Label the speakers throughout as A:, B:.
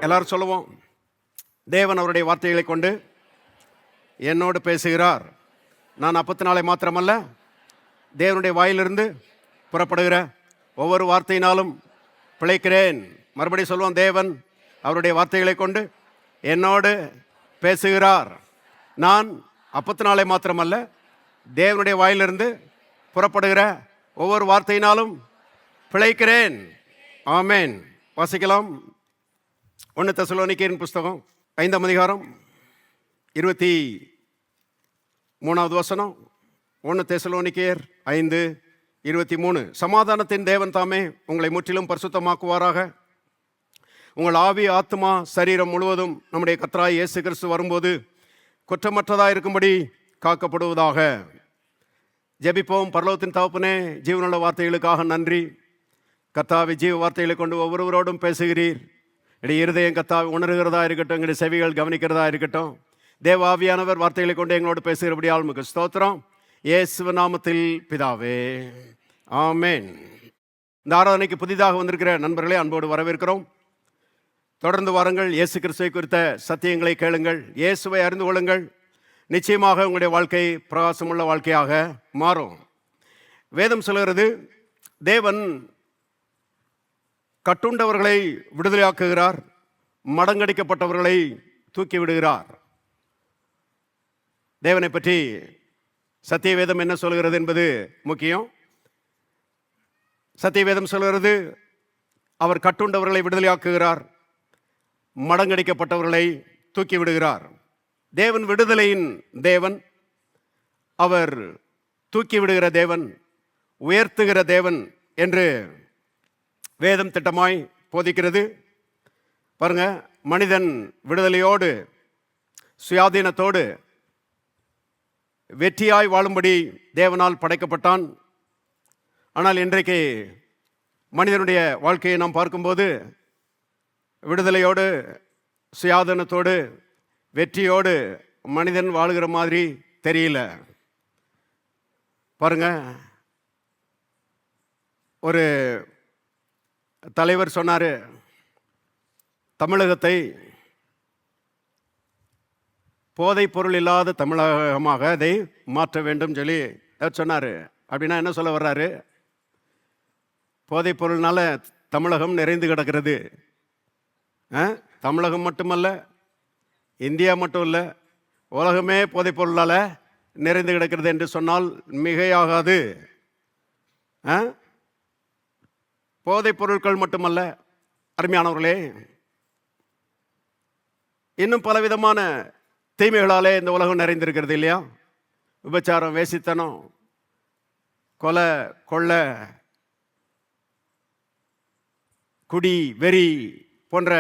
A: எல்லாரும் சொல்லுவோம், தேவன் அவருடைய வார்த்தைகளை கொண்டு என்னோடு பேசுகிறார். நான் அப்பத்தினாலே மாத்திரமல்ல, தேவனுடைய வாயிலிருந்து புறப்படுகிற ஒவ்வொரு வார்த்தையினாலும் பிழைக்கிறேன். மறுபடியும் சொல்லுவோம், தேவன் அவருடைய வார்த்தைகளை கொண்டு என்னோடு பேசுகிறார். நான் அப்பத்தினாலே மாத்திரமல்ல, தேவனுடைய வாயிலிருந்து புறப்படுகிற ஒவ்வொரு வார்த்தையினாலும் பிழைக்கிறேன். ஆமேன். வாசிக்கலாம். 1 தெசலோனிக்கேயரின் புஸ்தகம் 5ஆம் அதிகாரம் 23வது வசனம். 1 தெசலோனிக்கேயர் 5:23. சமாதானத்தின் தேவன் தாமே உங்களை முற்றிலும் பரிசுத்தமாக்குவாராக. உங்கள் ஆவி, ஆத்மா, சரீரம் முழுவதும் நம்முடைய கர்த்தராகிய இயேசு கிறிஸ்து வரும்போது குற்றமற்றதாக இருக்கும்படி காக்கப்படுவதாக. ஜெபிப்போம். பரலோகத்தின் தகப்பனே, ஜீவனுள்ள வார்த்தைகளுக்காக நன்றி. கர்த்தாவே, ஜீவ வார்த்தைகளை கொண்டு ஒவ்வொருவரோடும் பேசுகிறீர். என்னுடைய இருதயம் கர்த்தாவே உணர்கிறதா இருக்கட்டும், எங்களுடைய செவிகள் கவனிக்கிறதா இருக்கட்டும். தேவ ஆவியானவர் வார்த்தைகளை கொண்டு எங்களோடு பேசுகிறபடியால் உமக்கு ஸ்தோத்திரம். இயேசுவின் நாமத்தில் பிதாவே, ஆமேன். இந்த ஆராதனைக்கு புதிதாக வந்திருக்கிற நண்பர்களே அன்போடு வரவேற்கிறோம். தொடர்ந்து வாருங்கள். இயேசு கிறிஸ்துவை குறித்த சத்தியங்களை கேளுங்கள். இயேசுவை அறிந்து கொள்ளுங்கள். நிச்சயமாக உங்களுடைய வாழ்க்கை பிரகாசமுள்ள வாழ்க்கையாக மாறும். வேதம் சொல்கிறது, தேவன் கட்டுண்டவர்களை விடுதலையாக்குகிறார், மடங்கடிக்கப்பட்டவர்களை தூக்கி விடுகிறார். தேவனை பற்றி சத்திய வேதம் என்ன சொல்கிறது என்பது முக்கியம். சத்திய வேதம் சொல்கிறது, அவர் கட்டுண்டவர்களை விடுதலையாக்குகிறார், மடங்கடிக்கப்பட்டவர்களை தூக்கி விடுகிறார். தேவன் விடுதலையின் தேவன். அவர் தூக்கி விடுகிற தேவன், உயர்த்துகிற தேவன் என்று வேதம் திட்டமாய் போதிக்கிறது. பாருங்க, மனிதன் விடுதலையோடு சுயாதீனத்தோடு வெற்றியாய் வாழும்படி தேவனால் படைக்கப்பட்டான். ஆனால் இன்றைக்கு மனிதனுடைய வாழ்க்கையை நாம் பார்க்கும்போது விடுதலையோடு சுயாதீனத்தோடு வெற்றியோடு மனிதன் வாழுகிற மாதிரி தெரியல. பாருங்க, ஒரு தலைவர் சொன்னார், தமிழகத்தை போதைப் பொருள் இல்லாத தமிழகமாக அதை மாற்ற வேண்டும் சொல்லி சொன்னார். அப்படின்னா என்ன சொல்ல வர்றாரு? போதைப் பொருள்னால தமிழகம் நிறைந்து கிடக்கிறது. தமிழகம் மட்டுமல்ல, இந்தியா மட்டும் இல்லை, உலகமே போதைப் பொருளால் நிறைந்து கிடக்கிறது என்று சொன்னால் மிகையாகாது. போதைப் பொருட்கள் மட்டுமல்ல அருமையானவர்களே, இன்னும் பலவிதமான தீமைகளாலே இந்த உலகம் நிறைந்திருக்கிறது இல்லையா? விபச்சாரம், வேசித்தனம், கொலை, கொள்ளை, குடி, வெறி போன்ற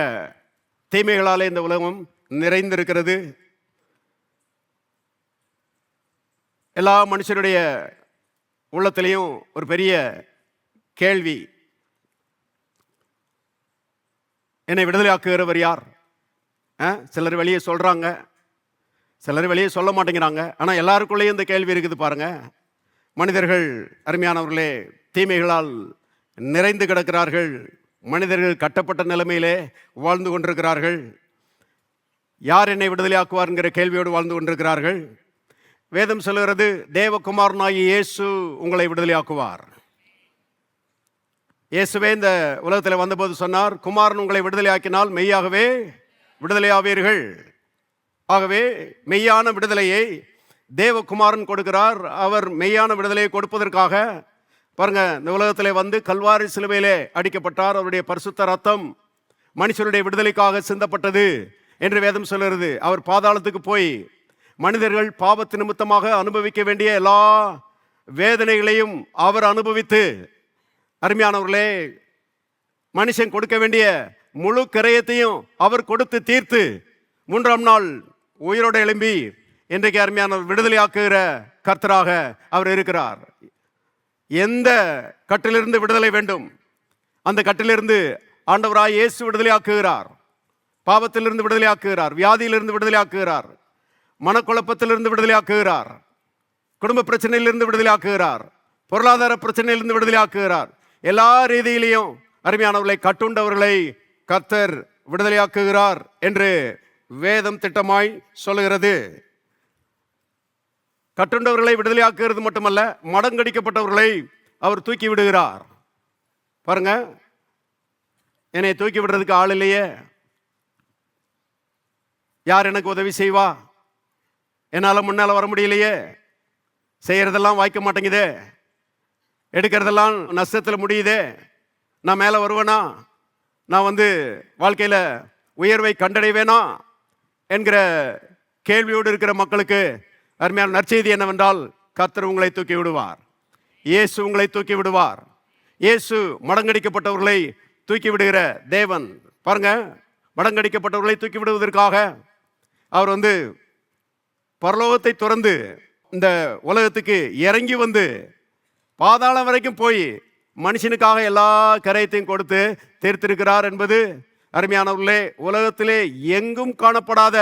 A: தீமைகளாலே இந்த உலகம் நிறைந்திருக்கிறது. எல்லா மனுஷருடைய உள்ளத்திலையும் ஒரு பெரிய கேள்வி, என்னை விடுதலையாக்குகிறவர் யார்? சிலர் வெளியே சொல்கிறாங்க, சிலர் வெளியே சொல்ல மாட்டேங்கிறாங்க. ஆனால் எல்லாருக்குள்ளேயும் இந்த கேள்வி இருக்குது. பாருங்க, மனிதர்கள் அருமையானவர்களே தீமைகளால் நிறைந்து கிடக்கிறார்கள். மனிதர்கள் கட்டப்பட்ட நிலைமையிலே வாழ்ந்து கொண்டிருக்கிறார்கள். யார் என்னை விடுதலையாக்குவார்ங்கிற கேள்வியோடு வாழ்ந்து கொண்டிருக்கிறார்கள். வேதம் சொல்கிறது, தேவகுமாரனாகிய இயேசு உங்களை விடுதலையாக்குவார். இயேசுவே இந்த உலகத்தில் வந்தபோது சொன்னார், குமாரன் உங்களை விடுதலையாக்கினால் மெய்யாகவே விடுதலையாவீர்கள். ஆகவே மெய்யான விடுதலையை தேவகுமாரன் கொடுக்கிறார். அவர் மெய்யான விடுதலையை கொடுப்பதற்காக பாருங்க, இந்த உலகத்தில் வந்து கல்வாரி சிலுவையிலே அடிக்கப்பட்டார். அவருடைய பரிசுத்த ரத்தம் மனுஷருடைய விடுதலைக்காக சிந்தப்பட்டது என்று வேதம் சொல்கிறது. அவர் பாதாளத்துக்கு போய் மனிதர்கள் பாவத்து நிமித்தமாக அனுபவிக்க வேண்டிய எல்லா வேதனைகளையும் அவர் அனுபவித்து, அருமையானவர்களே மனுஷன் கொடுக்க வேண்டிய முழு கிரயத்தையும் அவர் கொடுத்து தீர்த்து 3ஆம் நாள் உயிரோடு எழும்பி இன்றைக்கு அருமையான விடுதலையாக்குகிற கர்த்தராக அவர் இருக்கிறார். எந்த கட்டிலிருந்து விடுதலை வேண்டும், அந்த கட்டிலிருந்து ஆண்டவராய் இயேசு விடுதலையாக்குகிறார். பாவத்திலிருந்து விடுதலையாக்குகிறார், வியாதியிலிருந்து விடுதலையாக்குகிறார், மனக்குழப்பத்திலிருந்து விடுதலையாக்குகிறார், குடும்ப பிரச்சனையிலிருந்து விடுதலையாக்குகிறார், பொருளாதார பிரச்சனையிலிருந்து விடுதலையாக்குகிறார். எல்லா ரீதியிலையும் அருமையானவர்களை கட்டுண்டவர்களை கர்த்தர் விடுதலையாக்குகிறார் என்று வேதம் திட்டமாய் சொல்லுகிறது. கட்டுண்டவர்களை விடுதலையாக்குகிறது மட்டுமல்ல, மடங்கடிக்கப்பட்டவர்களை அவர் தூக்கி விடுகிறார். பாருங்க, என்னை தூக்கி விடுறதுக்கு ஆள் இல்லையே, யார் எனக்கு உதவி செய்வா, என்னால் முன்னால் வர முடியலையே, செய்யறதெல்லாம் வாய்க்க மாட்டேங்குதே, எடுக்கிறதெல்லாம் நஷ்டத்தில் முடியுதே, நான் மேலே வருவேனா, நான் வாழ்க்கையில் உயர்வை கண்டடைவேனா என்கிற கேள்வியோடு இருக்கிற மக்களுக்கு அருமையான நற்செய்தி என்னவென்றால், கர்த்தர் உங்களை தூக்கி விடுவார். இயேசு உங்களை தூக்கி விடுவார். இயேசு மடங்கடிக்கப்பட்டவர்களை தூக்கி விடுகிற தேவன். பாருங்க, மடங்கடிக்கப்பட்டவர்களை தூக்கி விடுவதற்காக அவர் பரலோகத்தை துறந்து இந்த உலகத்துக்கு இறங்கி பாதாளம் வரைக்கும் போய் மனுஷனுக்காக எல்லா கரையத்தையும் கொடுத்து தீர்த்திருக்கிறார் என்பது அருமையானவர்களே உலகத்திலே எங்கும் காணப்படாத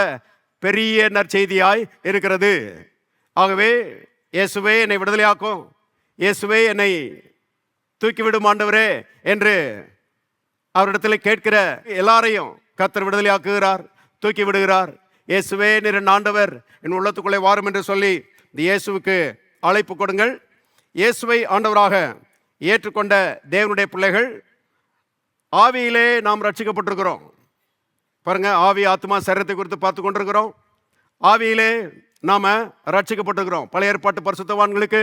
A: பெரிய நற்செய்தியாய் இருக்கிறது. ஆகவே இயேசுவே என்னை விடுதலையாக்கும், இயேசுவே என்னை தூக்கிவிடும் ஆண்டவரே என்று அவரிடத்தில் கேட்கிற எல்லாரையும் கர்த்தர் விடுதலையாக்குகிறார், தூக்கி விடுகிறார். இயேசுவே நீர் ஆண்டவர், என் உள்ளத்துக்குள்ளே வாரும் என்று சொல்லி இந்த இயேசுவுக்கு அழைப்பு கொடுங்கள். இயேசுவை ஆண்டவராக ஏற்றுக்கொண்ட தேவனுடைய பிள்ளைகள் ஆவியிலே நாம் ரட்சிக்கப்பட்டிருக்கிறோம். பாருங்க, ஆவி ஆத்மா சரீரத்தை குறித்து பார்த்து கொண்டிருக்கிறோம். ஆவியிலே நாம ரட்சிக்கப்பட்டிருக்கிறோம். பழைய ஏற்பாட்டு பரிசுத்தவான்களுக்கு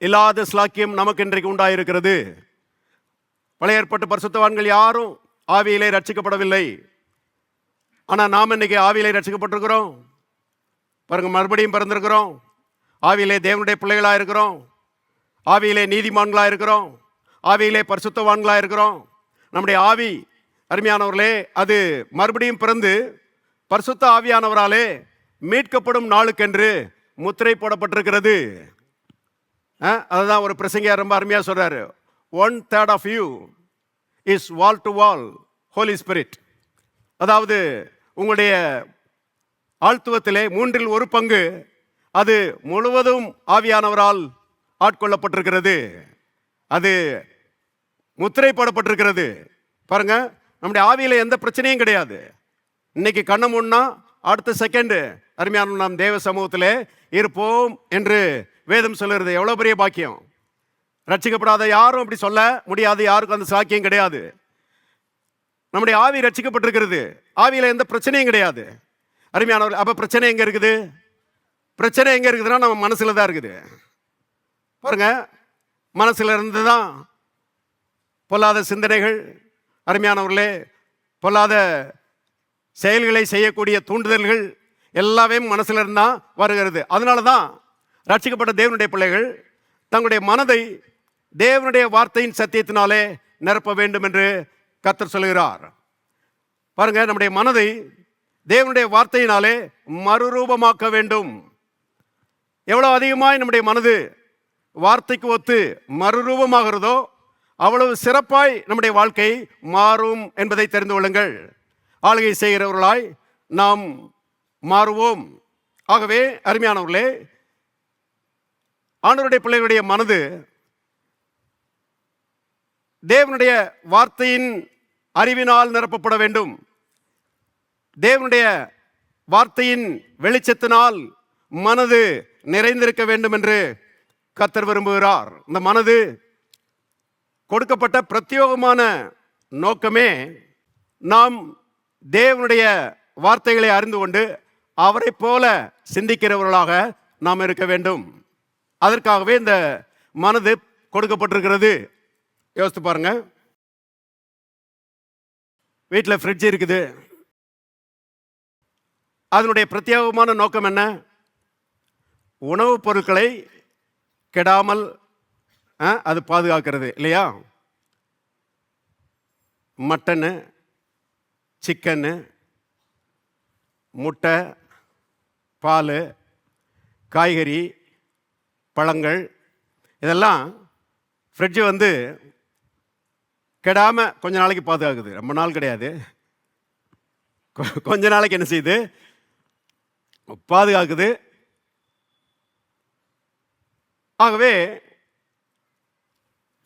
A: இல்லாத ஸ்லாக்கியம் நமக்கு இன்றைக்கு உண்டாயிருக்கிறது. பழைய ஏற்பாட்டு பரிசுத்தவான்கள் யாரும் ஆவியிலே ரட்சிக்கப்படவில்லை. ஆனால் நாம் இன்னைக்கு ஆவியிலே ரட்சிக்கப்பட்டிருக்கிறோம். பாருங்க, மறுபடியும் பிறந்திருக்கிறோம். ஆவியிலே தேவனுடைய பிள்ளைகளாக இருக்கிறோம். ஆவியிலே நீதிமான்களாக இருக்கிறோம். ஆவியிலே பரிசுத்தவான்களாக இருக்கிறோம். நம்முடைய ஆவி அருமையானவர்களே அது மறுபடியும் பிறந்து பரிசுத்த ஆவியானவராலே மீட்கப்படும் நாளுக்கென்று முத்திரை போடப்பட்டிருக்கிறது. அதுதான் ஒரு பிரசங்கியார் ரொம்ப அருமையாக சொல்றாரு. 1/3 of you is wall to wall Holy Spirit. அதாவது உங்களுடைய ஆழ்த்துவத்திலே 1/3 அது முழுவதும் ஆவியானவரால் ஆட்கொள்ளப்பட்டிருக்கிறது. அது முத்திரை போடப்பட்டிருக்கிறது. பாருங்க, நம்முடைய ஆவியில எந்த பிரச்சனையும் கிடையாது. இன்னைக்கு கண்ண மூடனா அடுத்த செகண்ட் அருமையான நாம் தேவ சமூகத்திலே இருப்போம் என்று வேதம் சொல்லுறது எவ்வளவு பெரிய பாக்கியம். ரட்சிக்கப்படாத யாரும் அப்படி சொல்ல முடியாது. யாருக்கும் அந்த சாக்கியம் கிடையாது. நம்முடைய ஆவி ரட்சிக்கப்பட்டிருக்கிறது. ஆவியில எந்த பிரச்சனையும் கிடையாது. அருமையானவர்கள், அப்ப பிரச்சனை எங்க இருக்குது? பிரச்சனை எங்க இருக்குதுன்னா நம்ம மனசுல தான் இருக்குது. பாருங்க, மனசுல இருந்து தான் பொல்லாத சிந்தனைகள், அருமையானவர்களே பொல்லாத செயல்களை செய்யக்கூடிய தூண்டுதல்கள் எல்லாமே மனசுல இருந்தா வருகிறது. அதனால தான் ரட்சிக்கப்பட்ட தேவனுடைய பிள்ளைகள் தங்களுடைய மனதை தேவனுடைய வார்த்தையின் சத்தியத்தினாலே நிரப்ப வேண்டும் என்று கர்த்தர் சொல்கிறார். பாருங்க, நம்முடைய மனதை தேவனுடைய வார்த்தையினாலே மறுரூபமாக்க வேண்டும். எவ்வளவு அதிகமாய் நம்முடைய மனது வார்த்தைக்கு ஒத்து மறுரூபமாகிறதோ அவ்வளவு சிறப்பாய் நம்முடைய வாழ்க்கை மாறும் என்பதை தெரிந்து கொள்ளுங்கள். ஆளுகை செய்கிறவர்களாய் நாம் மாறுவோம். ஆகவே அருமையானவர்களே, ஆண்டவருடைய பிள்ளைகளுடைய மனது தேவனுடைய வார்த்தையின் அறிவினால் நிரப்பப்பட வேண்டும். தேவனுடைய வார்த்தையின் வெளிச்சத்தினால் மனது நிறைந்திருக்க வேண்டும் என்று கர்த்தர் விரும்புகிறார். இந்த மனது கொடுக்கப்பட்ட பிரத்யேகமான நோக்கமே நாம் தேவனுடைய வார்த்தைகளை அறிந்து கொண்டு அவரை போல சிந்திக்கிறவர்களாக நாம் இருக்க வேண்டும். அதற்காகவே இந்த மனது கொடுக்கப்பட்டிருக்கிறது. யோசித்து பாருங்க, வீட்டில் ஃப்ரிட்ஜ் இருக்குது. அதனுடைய பிரத்யேகமான நோக்கம் என்ன? உணவுப் பொருட்களை கெடாமல் அது பாதுகாக்கிறது இல்லையா? மட்டனு, சிக்கனு, முட்டை, பால், காய்கறி, பழங்கள் இதெல்லாம் ஃப்ரிட்ஜு கெடாமல் கொஞ்ச நாளைக்கு பாதுகாக்குது. ரொம்ப நாள் கிடையாது, கொஞ்ச நாளைக்கு என்ன செய்யுது? பாதுகாக்குது. ஆகவே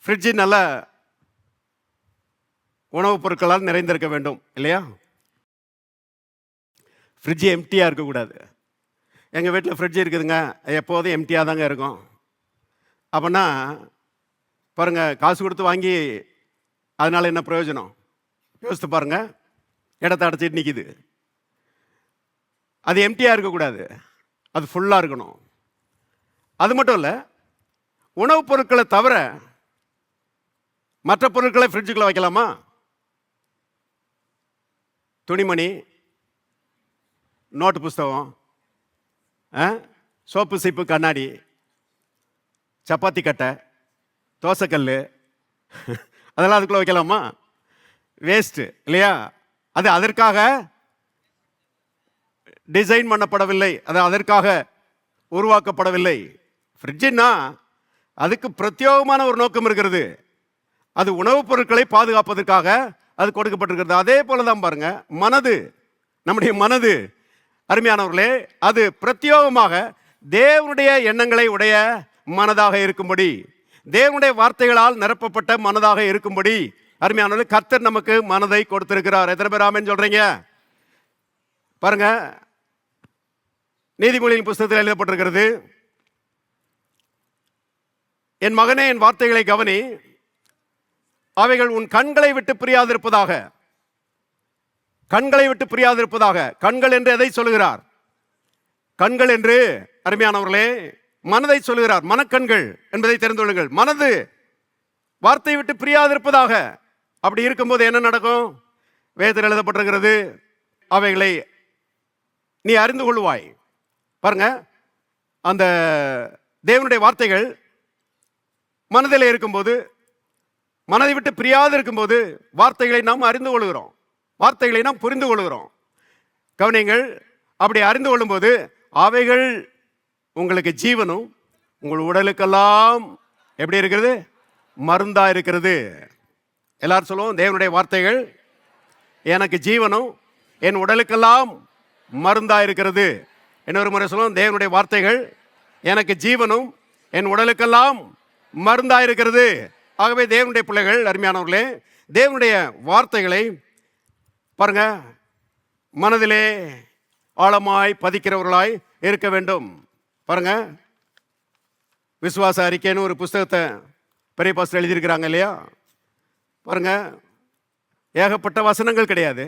A: ஃப்ரிட்ஜு நல்ல உணவுப் பொருட்களால் நிறைந்திருக்க வேண்டும் இல்லையா? ஃப்ரிட்ஜ் எம்டியாக இருக்கக்கூடாது. எங்கள் வீட்டில் ஃப்ரிட்ஜ் இருக்குதுங்க, எப்போதும் எம்டியாக தாங்க இருக்கும். அப்படின்னா பாருங்கள், காசு கொடுத்து வாங்கி அதனால் என்ன பிரயோஜனம்? யோசித்து பாருங்கள், இடத்த அடைச்சிட்டு நிற்கிது. அது எம்டியாக இருக்கக்கூடாது, அது ஃபுல்லாக இருக்கணும். அது மட்டும் இல்லை, உணவுப் பொருட்களை தவிர மற்ற பொருட்களை ஃப்ரிட்ஜுக்குள்ளே வைக்கலாமா? துணிமணி, நோட்டு புஸ்தகம், சோப்பு சீப்பு, கண்ணாடி, சப்பாத்தி கட்டை, தோசைக்கல், அதெல்லாம் அதுக்குள்ளே வைக்கலாமா? வேஸ்ட்டு இல்லையா? அது அதற்காக டிசைன் பண்ணப்படவில்லை, அது அதற்காக உருவாக்கப்படவில்லை. ஃப்ரிட்ஜுன்னா அதுக்கு பிரத்யேகமான ஒரு நோக்கம் இருக்கிறது. அது உணவுப் பொருட்களை பாதுகாப்பதற்காக அது கொடுக்கப்பட்டிருக்கிறது. அதே போல தான் பாருங்க, மனது, நம்முடைய மனது அருமையானவர்களே, அது பிரத்யேகமாக தேவனுடைய எண்ணங்களை உடைய மனதாக இருக்கும்படி, தேவனுடைய வார்த்தைகளால் நிரப்பப்பட்ட மனதாக இருக்கும்படி அருமையானவர்களே கர்த்தர் நமக்கு மனதை கொடுத்திருக்கிறார். எத்தனை பேர் ஆமென் சொல்றீங்க? பாருங்க, நீதிமொழியின் புஸ்தகத்தில் எழுதப்பட்டிருக்கிறது, என் மகனே என் வார்த்தைகளை கவனி, அவைகள் உன் கண்களை விட்டு பிரியாதிருப்பதாக. கண்களை விட்டு பிரியாதிருப்பதாக. கண்கள் என்று எதை சொல்லுகிறார்? கண்கள் என்று அருமையானவர்களே மனதை சொல்லுகிறார். மனக்கண்கள் என்பதை தெரிந்து கொள்ளுங்கள். மனது வார்த்தை விட்டு பிரியாதிருப்பதாக. அப்படி இருக்கும்போது என்ன நடக்கும்? வேதத்தில் எழுதப்பட்டிருக்கிறது, அவைகளை நீ அறிந்து கொள்வாய். பாருங்க, அந்த தேவனுடைய வார்த்தைகள் மனதில் இருக்கும்போது, மனதை விட்டு பிரியாது இருக்கும்போது வார்த்தைகளை நாம் அறிந்து கொள்கிறோம், வார்த்தைகளை நாம் புரிந்து கொள்கிறோம். கவனிங்கள், அப்படி அறிந்து கொள்ளும்போது அவைகள் உங்களுக்கு ஜீவனும் உங்கள் உடலுக்கெல்லாம் எப்படி இருக்கிறது? மருந்தா இருக்கிறது. எல்லாரும் சொல்லுவோம், தேவனுடைய வார்த்தைகள் எனக்கு ஜீவனும் என் உடலுக்கெல்லாம் மருந்தா இருக்கிறது. இன்னொரு முறை சொல்லுவோம், தேவனுடைய வார்த்தைகள் எனக்கு ஜீவனும் என் உடலுக்கெல்லாம் மருந்தா இருக்கிறது. ஆகவே தேவனுடைய பிள்ளைகள் அருமையானவர்களே, தேவனுடைய வார்த்தைகளை பாருங்க மனதிலே ஆழமாய் பதிக்கிறவர்களாய் இருக்க வேண்டும். பாருங்க, விசுவாச அறிக்கைன்னு ஒரு புஸ்தகத்தை பெரிய பாஸ்டர் எழுதியிருக்கிறாங்க இல்லையா? பாருங்க, ஏகப்பட்ட வசனங்கள் கிடையாது,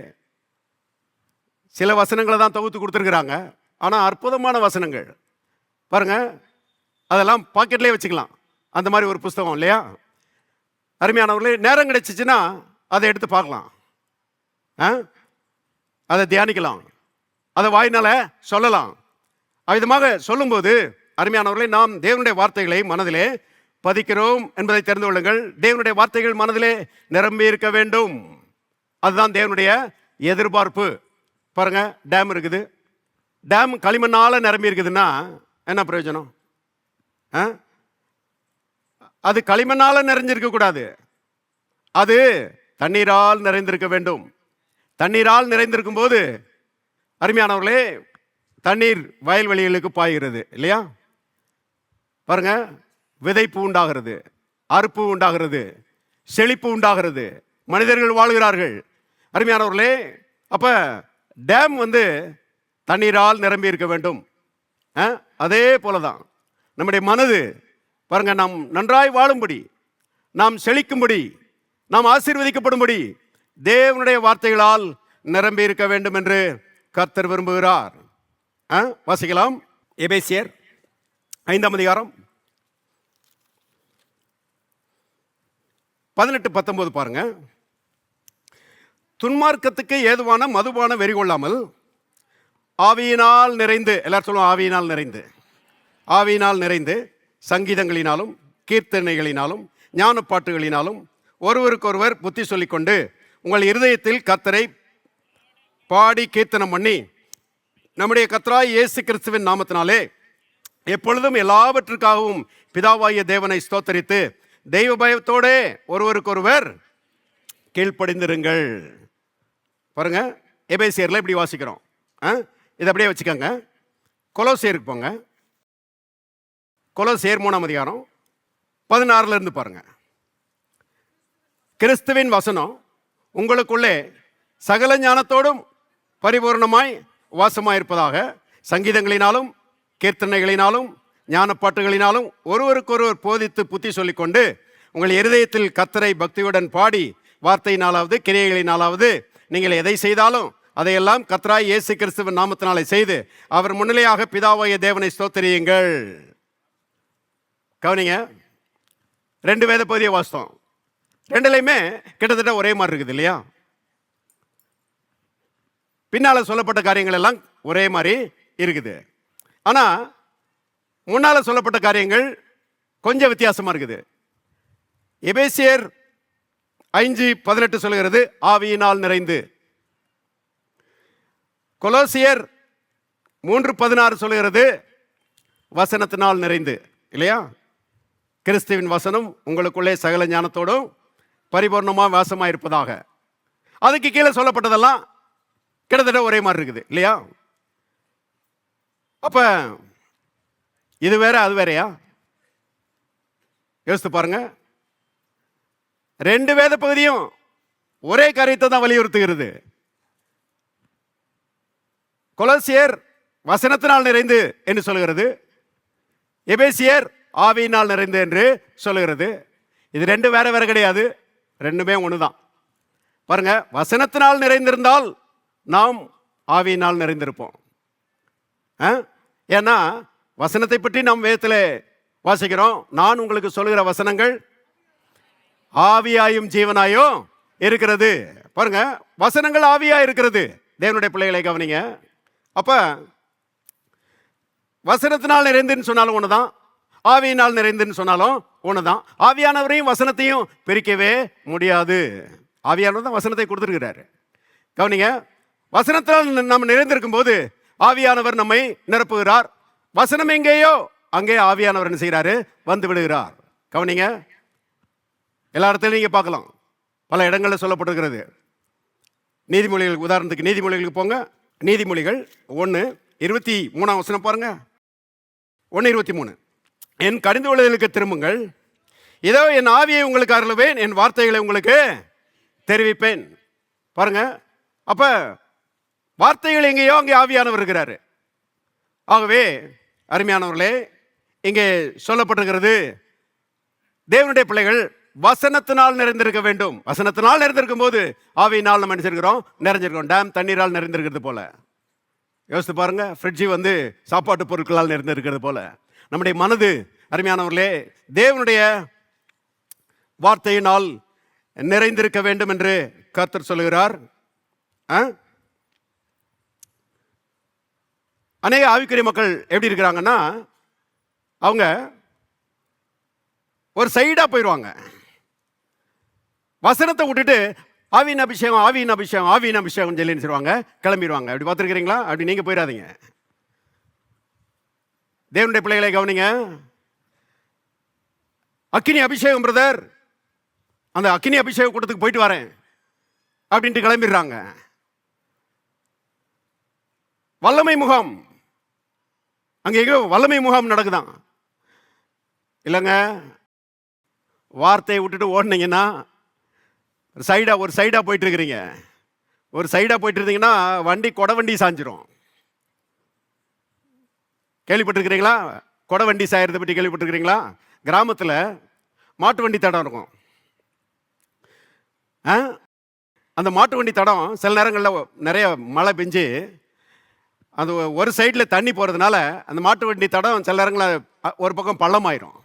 A: சில வசனங்களை தான் தொகுத்து கொடுத்துருக்குறாங்க. ஆனால் அற்புதமான வசனங்கள். பாருங்க, அதெல்லாம் பாக்கெட்லேயே வச்சுக்கலாம், அந்த மாதிரி ஒரு புஸ்தகம் இல்லையா? அருமையானவர்களே, நேரம் கிடைச்சிச்சுன்னா அதை எடுத்து பார்க்கலாம், அதை தியானிக்கலாம், அதை வாயினால சொல்லலாம். அவ்விதமாக சொல்லும்போது அருமையானவர்களே, நாம் தேவனுடைய வார்த்தைகளை மனதிலே பதிக்கிறோம் என்பதை தெரிந்து கொள்ளுங்கள். தேவனுடைய வார்த்தைகள் மனதிலே நிரம்பி இருக்க வேண்டும். அதுதான் தேவனுடைய எதிர்பார்ப்பு. பாருங்க, டேம் இருக்குது, டேம் களிமண்ணால் நிரம்பி இருக்குதுன்னா என்ன பிரயோஜனம்? அது களிமண்ணால் நிறைஞ்சிருக்க கூடாது, அது தண்ணீரால் நிறைந்திருக்க வேண்டும். தண்ணீரால் நிறைந்திருக்கும் போது அருமையானவர்களே தண்ணீர் வயல்வெளிகளுக்கு பாய்கிறது இல்லையா? பாருங்க, விதைப்பு உண்டாகிறது, அறுப்பு உண்டாகிறது, செழிப்பு உண்டாகிறது, மனிதர்கள் வாழ்கிறார்கள். அருமையானவர்களே, அப்ப டேம் தண்ணீரால் நிரம்பி இருக்க வேண்டும். அதே போலதான் நம்முடைய மனது பாருங்க, நாம் நன்றாய் வாழும்படி, நாம் செழிக்கும்படி, நாம் ஆசீர்வதிக்கப்படும்படி தேவனுடைய வார்த்தைகளால் நிரம்பி இருக்க வேண்டும் என்று கர்த்தர் விரும்புகிறார். வாசிக்கலாம், எபேசியர் 5ஆம் அதிகாரம் 18-19 பாருங்க. துன்மார்க்கத்துக்கு ஏதுவான மதுபான வெறி கொள்ளாமல் ஆவியினால் நிறைந்து, எல்லாரும் சொல்லுவோம், ஆவியினால் நிறைந்து, ஆவியினால் நிறைந்து சங்கீதங்களினாலும் கீர்த்தனைகளினாலும் ஞான பாட்டுகளினாலும் ஒருவருக்கொருவர் புத்தி சொல்லிக்கொண்டு உங்கள் இருதயத்தில் கர்த்தரை பாடி கீர்த்தனம் பண்ணி நம்முடைய கர்த்தராய் இயேசு கிறிஸ்துவின் நாமத்தினாலே எப்பொழுதும் எல்லாவற்றுக்காகவும் பிதாவாகிய தேவனை ஸ்தோத்தரித்து தெய்வ பயத்தோடே ஒருவருக்கொருவர் கீழ்ப்படிந்திருங்கள். பாருங்க, எபேசியர்ல இப்படி வாசிக்கிறோம். இதை அப்படியே வச்சுக்கோங்க. கொலோசியருக்கு போங்க. கொலோசியர் 3ஆம் அதிகாரம் 16 இருந்து பாருங்க. கிறிஸ்துவின் வசனம் உங்களுக்குள்ளே சகல ஞானத்தோடும் பரிபூர்ணமாய் வாசமாயிருப்பதாக. சங்கீதங்களினாலும் கீர்த்தனைகளினாலும் ஞானப்பாட்டுகளினாலும் ஒருவருக்கொருவர் போதித்து புத்தி சொல்லிக்கொண்டு உங்கள் இருதயத்தில் கர்த்தரை பக்தியுடன் பாடி வார்த்தையினாலாவது கிரியைகளினாலாவது நீங்கள் எதை செய்தாலும் அதையெல்லாம் கர்த்தராய் இயேசு கிறிஸ்துவின் நாமத்தினாலே செய்து அவர் முன்னிலையாக பிதாவாகிய தேவனை ஸ்தோத்திரியுங்கள். கவனிங்க, 2 வேத பகுதியை வாசித்தோம். 2லையுமே கிட்டத்தட்ட ஒரே மாதிரி இருக்குது இல்லையா? பின்னால சொல்லப்பட்ட காரியங்கள் எல்லாம் ஒரே மாதிரி இருக்குது. ஆனா முன்னால சொல்லப்பட்ட காரியங்கள் கொஞ்சம் வித்தியாசமா இருக்குது. எபேசியர் 5:18 சொல்லுகிறது ஆவியினால் நிறைந்து. கொலோசியர் 3:16 சொல்லுகிறது வசனத்தினால் நிறைந்து இல்லையா? கிறிஸ்துவின் வசனம் உங்களுக்குள்ளே சகல ஞானத்தோடும் பரிபூர்ணமாக வாசமாக இருப்பதாக. அதுக்கு கீழே சொல்லப்பட்டதெல்லாம் கிட்டத்தட்ட ஒரே மாதிரி இருக்குது இல்லையா? அப்ப இது வேற அது வேறையா? யோசித்து பாருங்க. 2 வேத பகுதியும் ஒரே காரியத்தை தான் வலியுறுத்துகிறது. கொலோசியர் வசனத்தினால் நிறைந்து என்று சொல்லுகிறது, எபேசியர் ஆவியினால் நிறைந்து என்று சொல்லுகிறது. இது 2 வேற வேற கிடையாது, 2மே ஒண்ணுதான். பாருங்க, வசனத்தினால் நிறைந்திருந்தால் நாம் ஆவியினால் நிறைந்திருப்போம். ஏன்னா வசனத்தை பற்றி நாம் வேதத்தில் வாசிக்கிறோம். நான் உங்களுக்கு சொல்லுகிற வசனங்கள் ஆவியாயும் ஜீவனாயும் இருக்கிறது. பாருங்க, வசனங்கள் ஆவியா இருக்கிறது. தேவனுடைய பிள்ளைகளை கவனிங்க. அப்ப வசனத்தினால் நிறைந்துன்னு சொன்னாலும் ஒண்ணுதான், ஆவியினால் நிறைந்துன்னு சொன்னாலும் ஒண்ணுதான். ஆவியானவரையும் வசனத்தையும் பிரிக்கவே முடியாது. ஆவியானவர் தான் வசனத்தை கொடுத்துருக்கிறாரு. கவனிங்க, வசனத்தினால் நம்ம நிறைந்திருக்கும் போது ஆவியானவர் நம்மை நிரப்புகிறார். வசனம் எங்கேயோ அங்கே ஆவியானவர் என்ன செய்கிறாரு? வந்து விடுகிறார். கவனிங்க, எல்லா இடத்துலையும் நீங்க பார்க்கலாம், பல இடங்களில் சொல்லப்பட்டிருக்கிறது. நீதிமொழிகள், உதாரணத்துக்கு நீதிமொழிகளுக்கு போங்க. நீதிமொழிகள் 1:23 பாருங்க. 1:23 என் கடிந்து கொள்ளுதலுக்கு திரும்புங்கள், இதோ என் ஆவியை உங்களுக்கு அருளுவேன், என் வார்த்தைகளை உங்களுக்கு தெரிவிப்பேன். பாருங்க, அப்ப வார்த்தைகள் எங்கேயோ அங்கே ஆவியானவர் இருக்கிறாரு. ஆகவே அருமையானவர்களே, இங்கே சொல்லப்பட்டிருக்கிறது தேவனுடைய பிள்ளைகள் வசனத்தினால் நிறைந்திருக்க வேண்டும். வசனத்தினால் நிறைந்திருக்கும் போது ஆவியினால் நம்ம நினைச்சிருக்கிறோம், நிறைஞ்சிருக்கோம். டேம் தண்ணீரால் நிறைந்திருக்கிறது போல. யோசித்து பாருங்க, ஃப்ரிட்ஜி வந்து சாப்பாட்டு பொருட்களால் நிறைந்திருக்கிறது போல நம்முடைய மனது அருமையானவர்களே தேவனுடைய வார்த்தையினால் நிறைந்திருக்க வேண்டும் என்று கர்த்தர் சொல்லுகிறார். அநேக ஆவிக்குரிய மக்கள் எப்படி இருக்கிறாங்கன்னா, அவங்க ஒரு சைடா போயிடுவாங்க. வசனத்தை விட்டுட்டு ஆவியின் அபிஷேகம் ஆவியின் அபிஷேகம் ஆவியின் அபிஷேகம் சொல்லி சொல்லுவாங்க, கிளம்பிடுவாங்க. அப்படி பார்த்துருக்கிறீங்களா? அப்படி நீங்க போயிடாதீங்க. தேவனுடைய பிள்ளைகளை கவனிங்க. அக்கினி அபிஷேகம் பிரதர், அந்த அக்கினி அபிஷேக கூட்டத்துக்கு போயிட்டு வரேன் அப்படின்ட்டு கிளம்பிடுறாங்க. வல்லமை முகாம், அங்கே எங்கேயோ வல்லமை முகாம் நடக்குதான். இல்லைங்க, வார்த்தையை விட்டுட்டு ஓடினீங்கன்னா ஒரு சைடா போயிட்டு இருக்கிறீங்க. ஒரு சைடா போயிட்டு இருந்தீங்கன்னா வண்டி கொடை வண்டி சாஞ்சிரும். கேள்விப்பட்டிருக்கிறீங்களா? கொடை வண்டி சாயறதை பற்றி கேள்விப்பட்டிருக்கிறீங்களா? கிராமத்தில் மாட்டு வண்டி தடம் இருக்கும். அந்த மாட்டு வண்டி தடம் சில நேரங்களில் நிறைய மழை பெஞ்சு அது ஒரு சைடில் தண்ணி போகிறதுனால அந்த மாட்டு வண்டி தடம் சில நேரங்களில் ஒரு பக்கம் பள்ளமாயிரும்.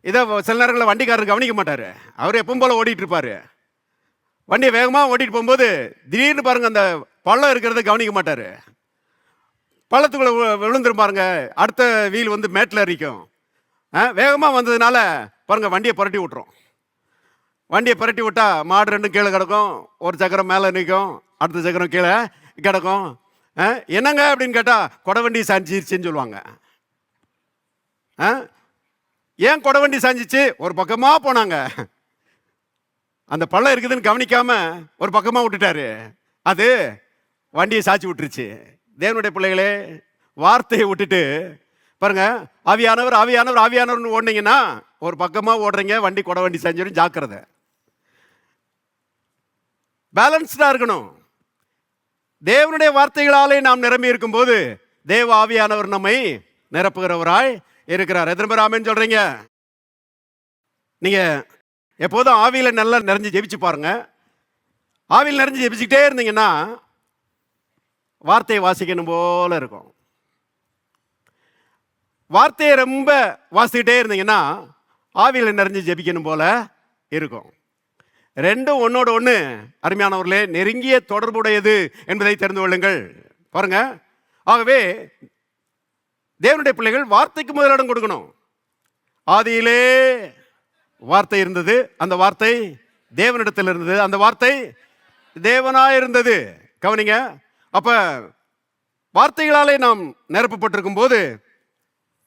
A: இதை சில நேரங்களில் வண்டிக்காரர் கவனிக்க மாட்டார். அவர் எப்பவும் போல் ஓடிட்டு இருப்பார். வண்டியை வேகமாக ஓட்டிட்டு போகும்போது திடீர்னு பாருங்க, அந்த பள்ளம் இருக்கிறத கவனிக்க மாட்டார். பள்ளத்துக்குள்ளே விழுந்துரும் பாருங்க. அடுத்த வீல் வந்து மேட்டில் அரிக்கும். வேகமாக வந்ததுனால பாருங்க வண்டியை புரட்டி விட்டுரும். வண்டியை புரட்டி விட்டா மாடு 2 கீழே கிடக்கும், ஒரு சக்கரம் மேலே நிற்கும், அடுத்த சக்கரம் கீழே கிடக்கும். என்னங்க அப்படின்னு கேட்டால் கொடை வண்டி சாஞ்சிருச்சுன்னு சொல்லுவாங்க. ஏன் கொடை வண்டி சாஞ்சிச்சு? ஒரு பக்கமாக போனாங்க, அந்த பள்ளம் இருக்குதுன்னு கவனிக்காம ஒரு பக்கமாக விட்டுட்டாரு, அது வண்டியை சாய்ச்சி விட்டுருச்சு. தேவனுடைய பிள்ளைகளே, வார்த்தையை விட்டுட்டு பாருங்க, ஆவியானவர் ஆவியானவர் ஆவியானவர்னு ஓடினீங்கன்னா ஒரு பக்கமாக ஓடுறீங்க, வண்டி கொடை வண்டி சாஞ்சிடும். ஜாக்கிரதை. பேலன்ஸ்டாக இருக்கணும். தேவனுடைய வார்த்தைகளாலே நாம் நிரம்பி இருக்கும்போது தேவ ஆவியானவர் நம்மை நிரப்புகிறவராய் இருக்கிறார். எத்தனை பேர் ஆமென் சொல்றீங்க? நீங்க எப்போதும் ஆவியில நல்லா நிறைஞ்சு ஜெபிச்சு பாருங்க. ஆவியில் நிறைஞ்சு ஜெபிச்சுக்கிட்டே இருந்தீங்கன்னா வார்த்தையை வாசிக்கணும் போல இருக்கும். வார்த்தையை ரொம்ப வாசிக்கிட்டே இருந்தீங்கன்னா ஆவியில் நிறைஞ்சு ஜெபிக்கணும் போல இருக்கும். ரெண்டும் ஒன்னோட ஒன்று அருமையானவர்களே நெருங்கிய தொடர்புடையது என்பதை தெரிந்து கொள்ளுங்கள். பாருங்க, ஆகவே தேவனுடைய பிள்ளைகள் வார்த்தைக்கு முதலிடம் கொடுக்கணும். ஆதியிலே வார்த்தை இருந்தது, அந்த வார்த்தை தேவனிடத்தில் இருந்தது, அந்த வார்த்தை தேவனாய் இருந்தது. கவனிங்க, அப்ப வார்த்தைகளாலே நாம் நிரப்பப்பட்டிருக்கும் போது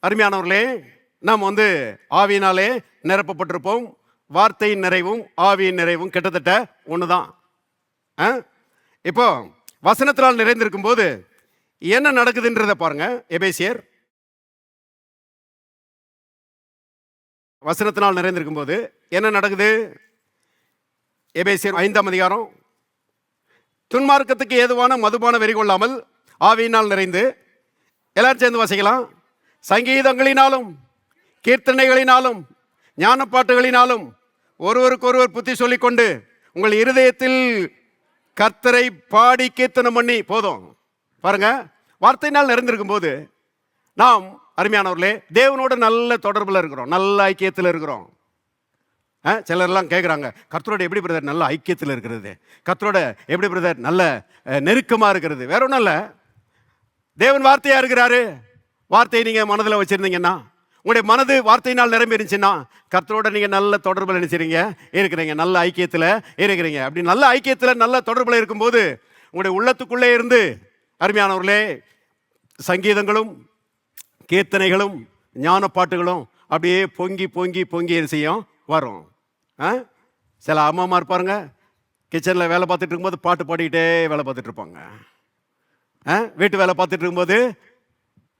A: அருமையானவர்களே நாம் ஆவியினாலே நிரப்பப்பட்டிருப்போம். வார்த்தையின் நிறைவும் ஆவியின் நிறைவும் கிட்டத்தட்ட ஒண்ணுதான். இப்போ வசனத்தினால் நிறைந்திருக்கும் போது என்ன நடக்குதுன்றதை பாருங்க. எபேசியர் வசனத்தினால் நிறைந்திருக்கும் போது என்ன நடக்குது? எபேசியர் 5ஆம் அதிகாரம். துன்மார்க்கத்துக்கு ஏதுவான மதுபான வெறி கொள்ளாமல் ஆவியினால் நிறைந்து, எல்லாரும் சேர்ந்து வாசிக்கலாம். சங்கீதங்களினாலும் கீர்த்தனைகளினாலும் ஞானப்பாட்டுகளினாலும் ஒருவருக்கொருவர் புத்தி சொல்லிக்கொண்டு உங்கள் இருதயத்தில் கர்த்தரை பாடி கீர்த்தனம் பண்ணி. போதும். பாருங்க, வார்த்தையினால் நிறைந்திருக்கும் போது நாம் அருமையானவர்களே தேவனோட நல்ல தொடர்பில் இருக்கிறோம், நல்ல ஐக்கியத்தில் இருக்கிறோம். சிலர்லாம் கேட்குறாங்க, கர்த்தரோட எப்படி பிரதர் நல்ல ஐக்கியத்தில் இருக்கிறது, கர்த்தரோட எப்படி பிரதர் நல்ல நெருக்கமாக இருக்கிறது? வேற ஒன்றும் இல்லை, தேவன் வார்த்தையாக இருக்கிறாரு. வார்த்தையை நீங்கள் மனதில் வச்சுருந்தீங்கன்னா, உங்களுடைய மனது வார்த்தையினால் நிரம்பி இருந்துச்சுன்னா கர்த்தரோட நீங்கள் நல்ல தொடர்பில் நினைச்சிருங்க இருக்கிறீங்க, நல்ல ஐக்கியத்தில் இருக்கிறீங்க. அப்படி நல்ல ஐக்கியத்தில் நல்ல தொடர்பில் இருக்கும்போது உங்களுடைய உள்ளத்துக்குள்ளே இருந்து அருமையானவர்களே சங்கீதங்களும் கீர்த்தனைகளும் ஞான பாட்டுகளும் அப்படியே பொங்கி பொங்கி பொங்கி செய்யும் வரும். சில அம்மாமா இருப்பாருங்க, கிச்சனில் வேலை பார்த்துட்டு இருக்கும்போது பாட்டு பாடிக்கிட்டே வேலை பார்த்துட்டு இருப்பாங்க. வீட்டு வேலை பார்த்துட்டு இருக்கும்போது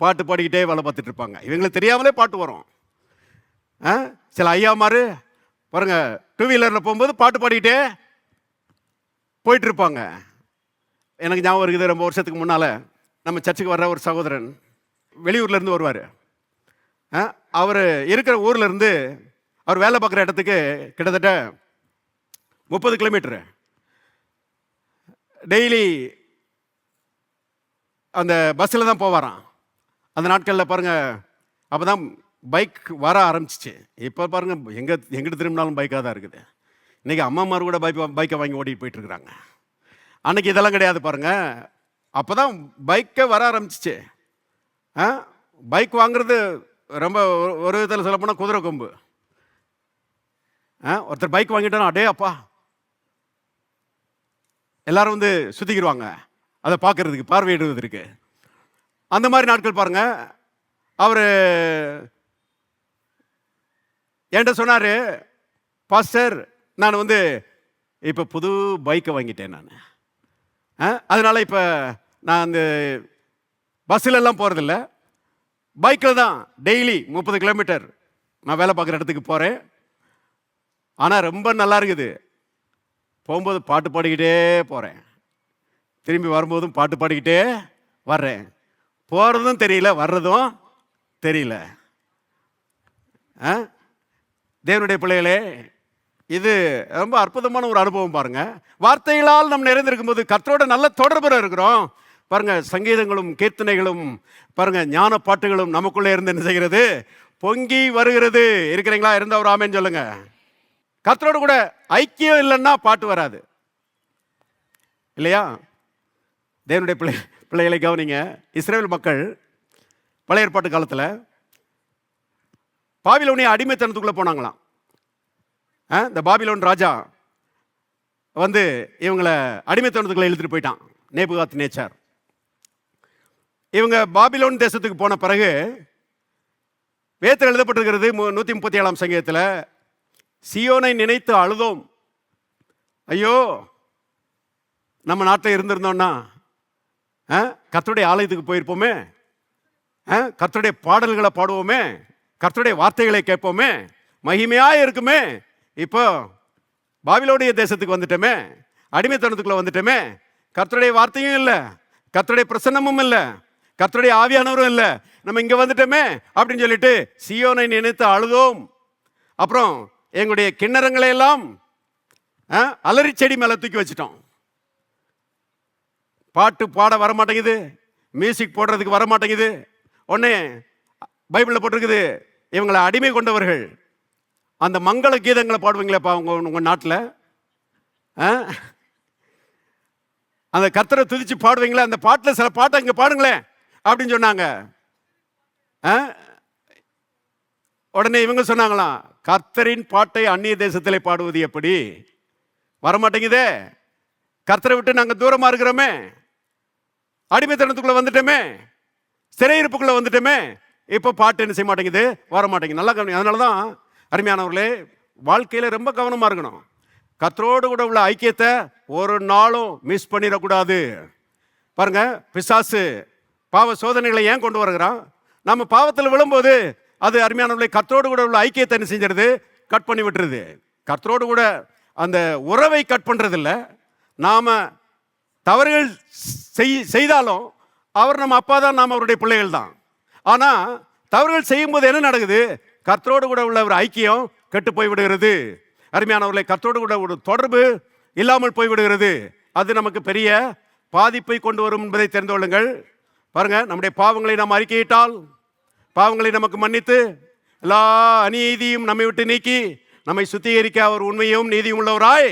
A: பாட்டு பாடிக்கிட்டே வேலை பார்த்துட்டு இருப்பாங்க. இவங்களுக்கு தெரியாமலே பாட்டு வரும். சில ஐயாமாரு பாருங்க, டூ வீலரில் போகும்போது பாட்டு பாடிக்கிட்டே போயிட்டு இருப்பாங்க. எனக்கு ஞாபகம் இருக்குது, ரொம்ப வருஷத்துக்கு முன்னால் நம்ம சர்ச்சுக்கு வர்ற ஒரு சகோதரன் வெளியூர்லேருந்து வருவார். அவர் இருக்கிற ஊர்லேருந்து அவர் வேலை பார்க்குற இடத்துக்கு கிட்டத்தட்ட 30 கிலோமீட்டரு. டெய்லி அந்த பஸ்ஸில் தான் போவாராம். அந்த நாட்களில் பாருங்கள், அப்போ தான் பைக் வர ஆரம்பிச்சிச்சு. இப்போ பாருங்கள், எங்கிட்ட திரும்பினாலும் பைக்காக தான் இருக்குது. இன்றைக்கி அம்மாமார் கூட பைக்கை வாங்கி ஓட்டிகிட்டு போயிட்டுருக்குறாங்க. அன்றைக்கி இதெல்லாம் கிடையாது பாருங்கள். அப்போ தான் பைக்கை வர ஆரம்பிச்சிச்சு. பைக் வாங்குறது ரொம்ப ஒரு விதத்தில் சொல்ல போனால் குதிரை கொம்பு. ஒருத்தர் பைக் வாங்கிட்டோன்னா அடே அப்பா எல்லாரும் சுற்றிக்கிடுவாங்க அதை பார்க்கறதுக்கு, பார்வையிடுவதற்கு. அந்த மாதிரி நாட்கள் பாருங்க. அவர் என்கிட்ட சொன்னார், பாஸ்டர் நான் இப்போ புது பைக்கை வாங்கிட்டேன் நான். அதனால் இப்போ நான் அந்த பஸ்ஸில் எல்லாம் போகிறதில்ல, பைக்கில் தான் டெய்லி 30 கிலோமீட்டர் நான் வேலை பார்க்குற இடத்துக்கு போகிறேன். ஆனால் ரொம்ப நல்லா இருக்குது. போகும்போது பாட்டு பாடிக்கிட்டே போகிறேன், திரும்பி வரும்போதும் பாட்டு பாடிக்கிட்டே வர்றேன். போகிறதும் தெரியல, வர்றதும் தெரியல. தேவனுடைய பிள்ளைகளே, இது ரொம்ப அற்புதமான ஒரு அனுபவம் பாருங்க. வார்த்தைகளால் நம்ம நிறைந்திருக்கும் போது கர்த்தரோட நல்ல தொடர்பில் இருக்கிறோம். பாருங்க, சங்கீதங்களும் கீர்த்தனைகளும் பாருங்க ஞான பாட்டுகளும் நமக்குள்ளே இருந்து என்ன செய்கிறது? பொங்கி வருகிறது. இருக்கிறீங்களா? இருந்தா ஒரு ஆமென் சொல்லுங்க. கர்த்தரோடு கூட ஐக்கியம் இல்லைன்னா பாட்டு வராது, இல்லையா? தேவனுடைய பிள்ளைகளை கவனிங்க. இஸ்ரவேல் மக்கள் பழைய ஏற்பாட்டு காலத்தில் பாபிலோனிய அடிமைத்தனத்துக்குள்ளே போனாங்களாம். இந்த பாபிலோன் ராஜா இவங்களை அடிமைத்தனத்துக்குள்ளே இழுத்துட்டு போயிட்டான், நேபுகாத் நேச்சார். இவங்க பாபிலோன் தேசத்துக்கு போன பிறகு வேதத்தில் எழுதப்பட்டிருக்கிறது 137ஆம் சங்கீதத்தில், சியோனை நினைத்து அழுதோம், ஐயோ நம்ம நாட்டில் இருந்திருந்தோம்னா கர்த்தருடைய ஆலயத்துக்கு போயிருப்போமே, கர்த்தருடைய பாடல்களை பாடுவோமே, கர்த்தருடைய வார்த்தைகளை கேட்போமே, மகிமையாக இருக்குமே. இப்போ பாபிலோனிய தேசத்துக்கு வந்துட்டோமே, அடிமைத்தனத்துக்குள்ள வந்துட்டோமே, கர்த்தருடைய வார்த்தையும் இல்லை, கர்த்தருடைய பிரசன்னமும் இல்லை, கர்த்தருடைய ஆவியானவரும் இல்லை, நம்ம இங்கே வந்துட்டோமே அப்படின்னு சொல்லிட்டு சீயோனை நினைத்து அழுதோம். அப்புறம் எங்களுடைய கிண்ணறங்களை எல்லாம் அலறி செடி மேலே தூக்கி வச்சிட்டோம். பாட்டு பாட வரமாட்டேங்குது, மியூசிக் போடுறதுக்கு வரமாட்டேங்குது. உடனே பைபிளில் போட்டிருக்குது, இவங்களை அடிமை கொண்டவர்கள். அந்த மங்கள கீதங்களை பாடுவீங்களேப்பா உங்கள் நாட்டில், அந்த கர்த்தரை துதிச்சு பாடுவீங்களே, அந்த பாட்டில் சில பாட்டை இங்கே பாடுங்களேன் அப்படின்னு சொன்னாங்க. உடனே இவங்க சொன்னாங்களாம், கர்த்தரின் பாட்டை அந்நிய தேசத்திலே பாடுவது எப்படி? வரமாட்டேங்குதே, கர்த்தரை விட்டு நாங்கள் தூரமாக இருக்கிறோமே, அடிமைத்தனத்துக்குள்ளே வந்துட்டோமே, சிறையிருப்புக்குள்ளே வந்துட்டோமே, இப்போ பாட்டு என்ன செய்ய மாட்டேங்குது, வர மாட்டேங்குது. நல்லா கவனி. அதனால தான் அருமையானவர்களே, வாழ்க்கையில் ரொம்ப கவனமாக இருக்கணும். கர்த்தரோடு கூட உள்ள ஐக்கியத்தை ஒரு நாளும் மிஸ் பண்ணிடக்கூடாது. பாருங்க, பிசாசு பாவ சோதனைகளை ஏன் கொண்டு வருகிறான்? நம்ம பாவத்தில் விழும்போது அது அருமையானவர்களை கர்த்தரோடு கூட உள்ள ஐக்கியத்தை என்ன செஞ்சிருது, கட் பண்ணி விட்டுருது. கர்த்தரோடு கூட அந்த உறவை கட் பண்ணுறதில்ல. நாம் தவறுகள் செய்தாலும் அவர் நம்ம அப்பா தான், நாம் அவருடைய பிள்ளைகள் தான். ஆனால் தவறுகள் செய்யும்போது என்ன நடக்குது? கர்த்தரோடு கூட உள்ள ஒரு ஐக்கியம் கெட்டு போய்விடுகிறது. அருமையானவர்களை, கர்த்தரோடு கூட ஒரு தொடர்பு இல்லாமல் போய்விடுகிறது. அது நமக்கு பெரிய பாதிப்பை கொண்டு வரும் என்பதை தெரிந்து கொள்ளுங்கள். பாருங்க, நம்முடைய பாவங்களை நாம் அறிக்கையிட்டால், பாவங்களை நமக்கு மன்னித்து எல்லா அநீதியும் நம்மை விட்டு நீக்கி நம்மை சுத்திகரிக்க அவர் உண்மையும் நீதியும் உள்ளவராய்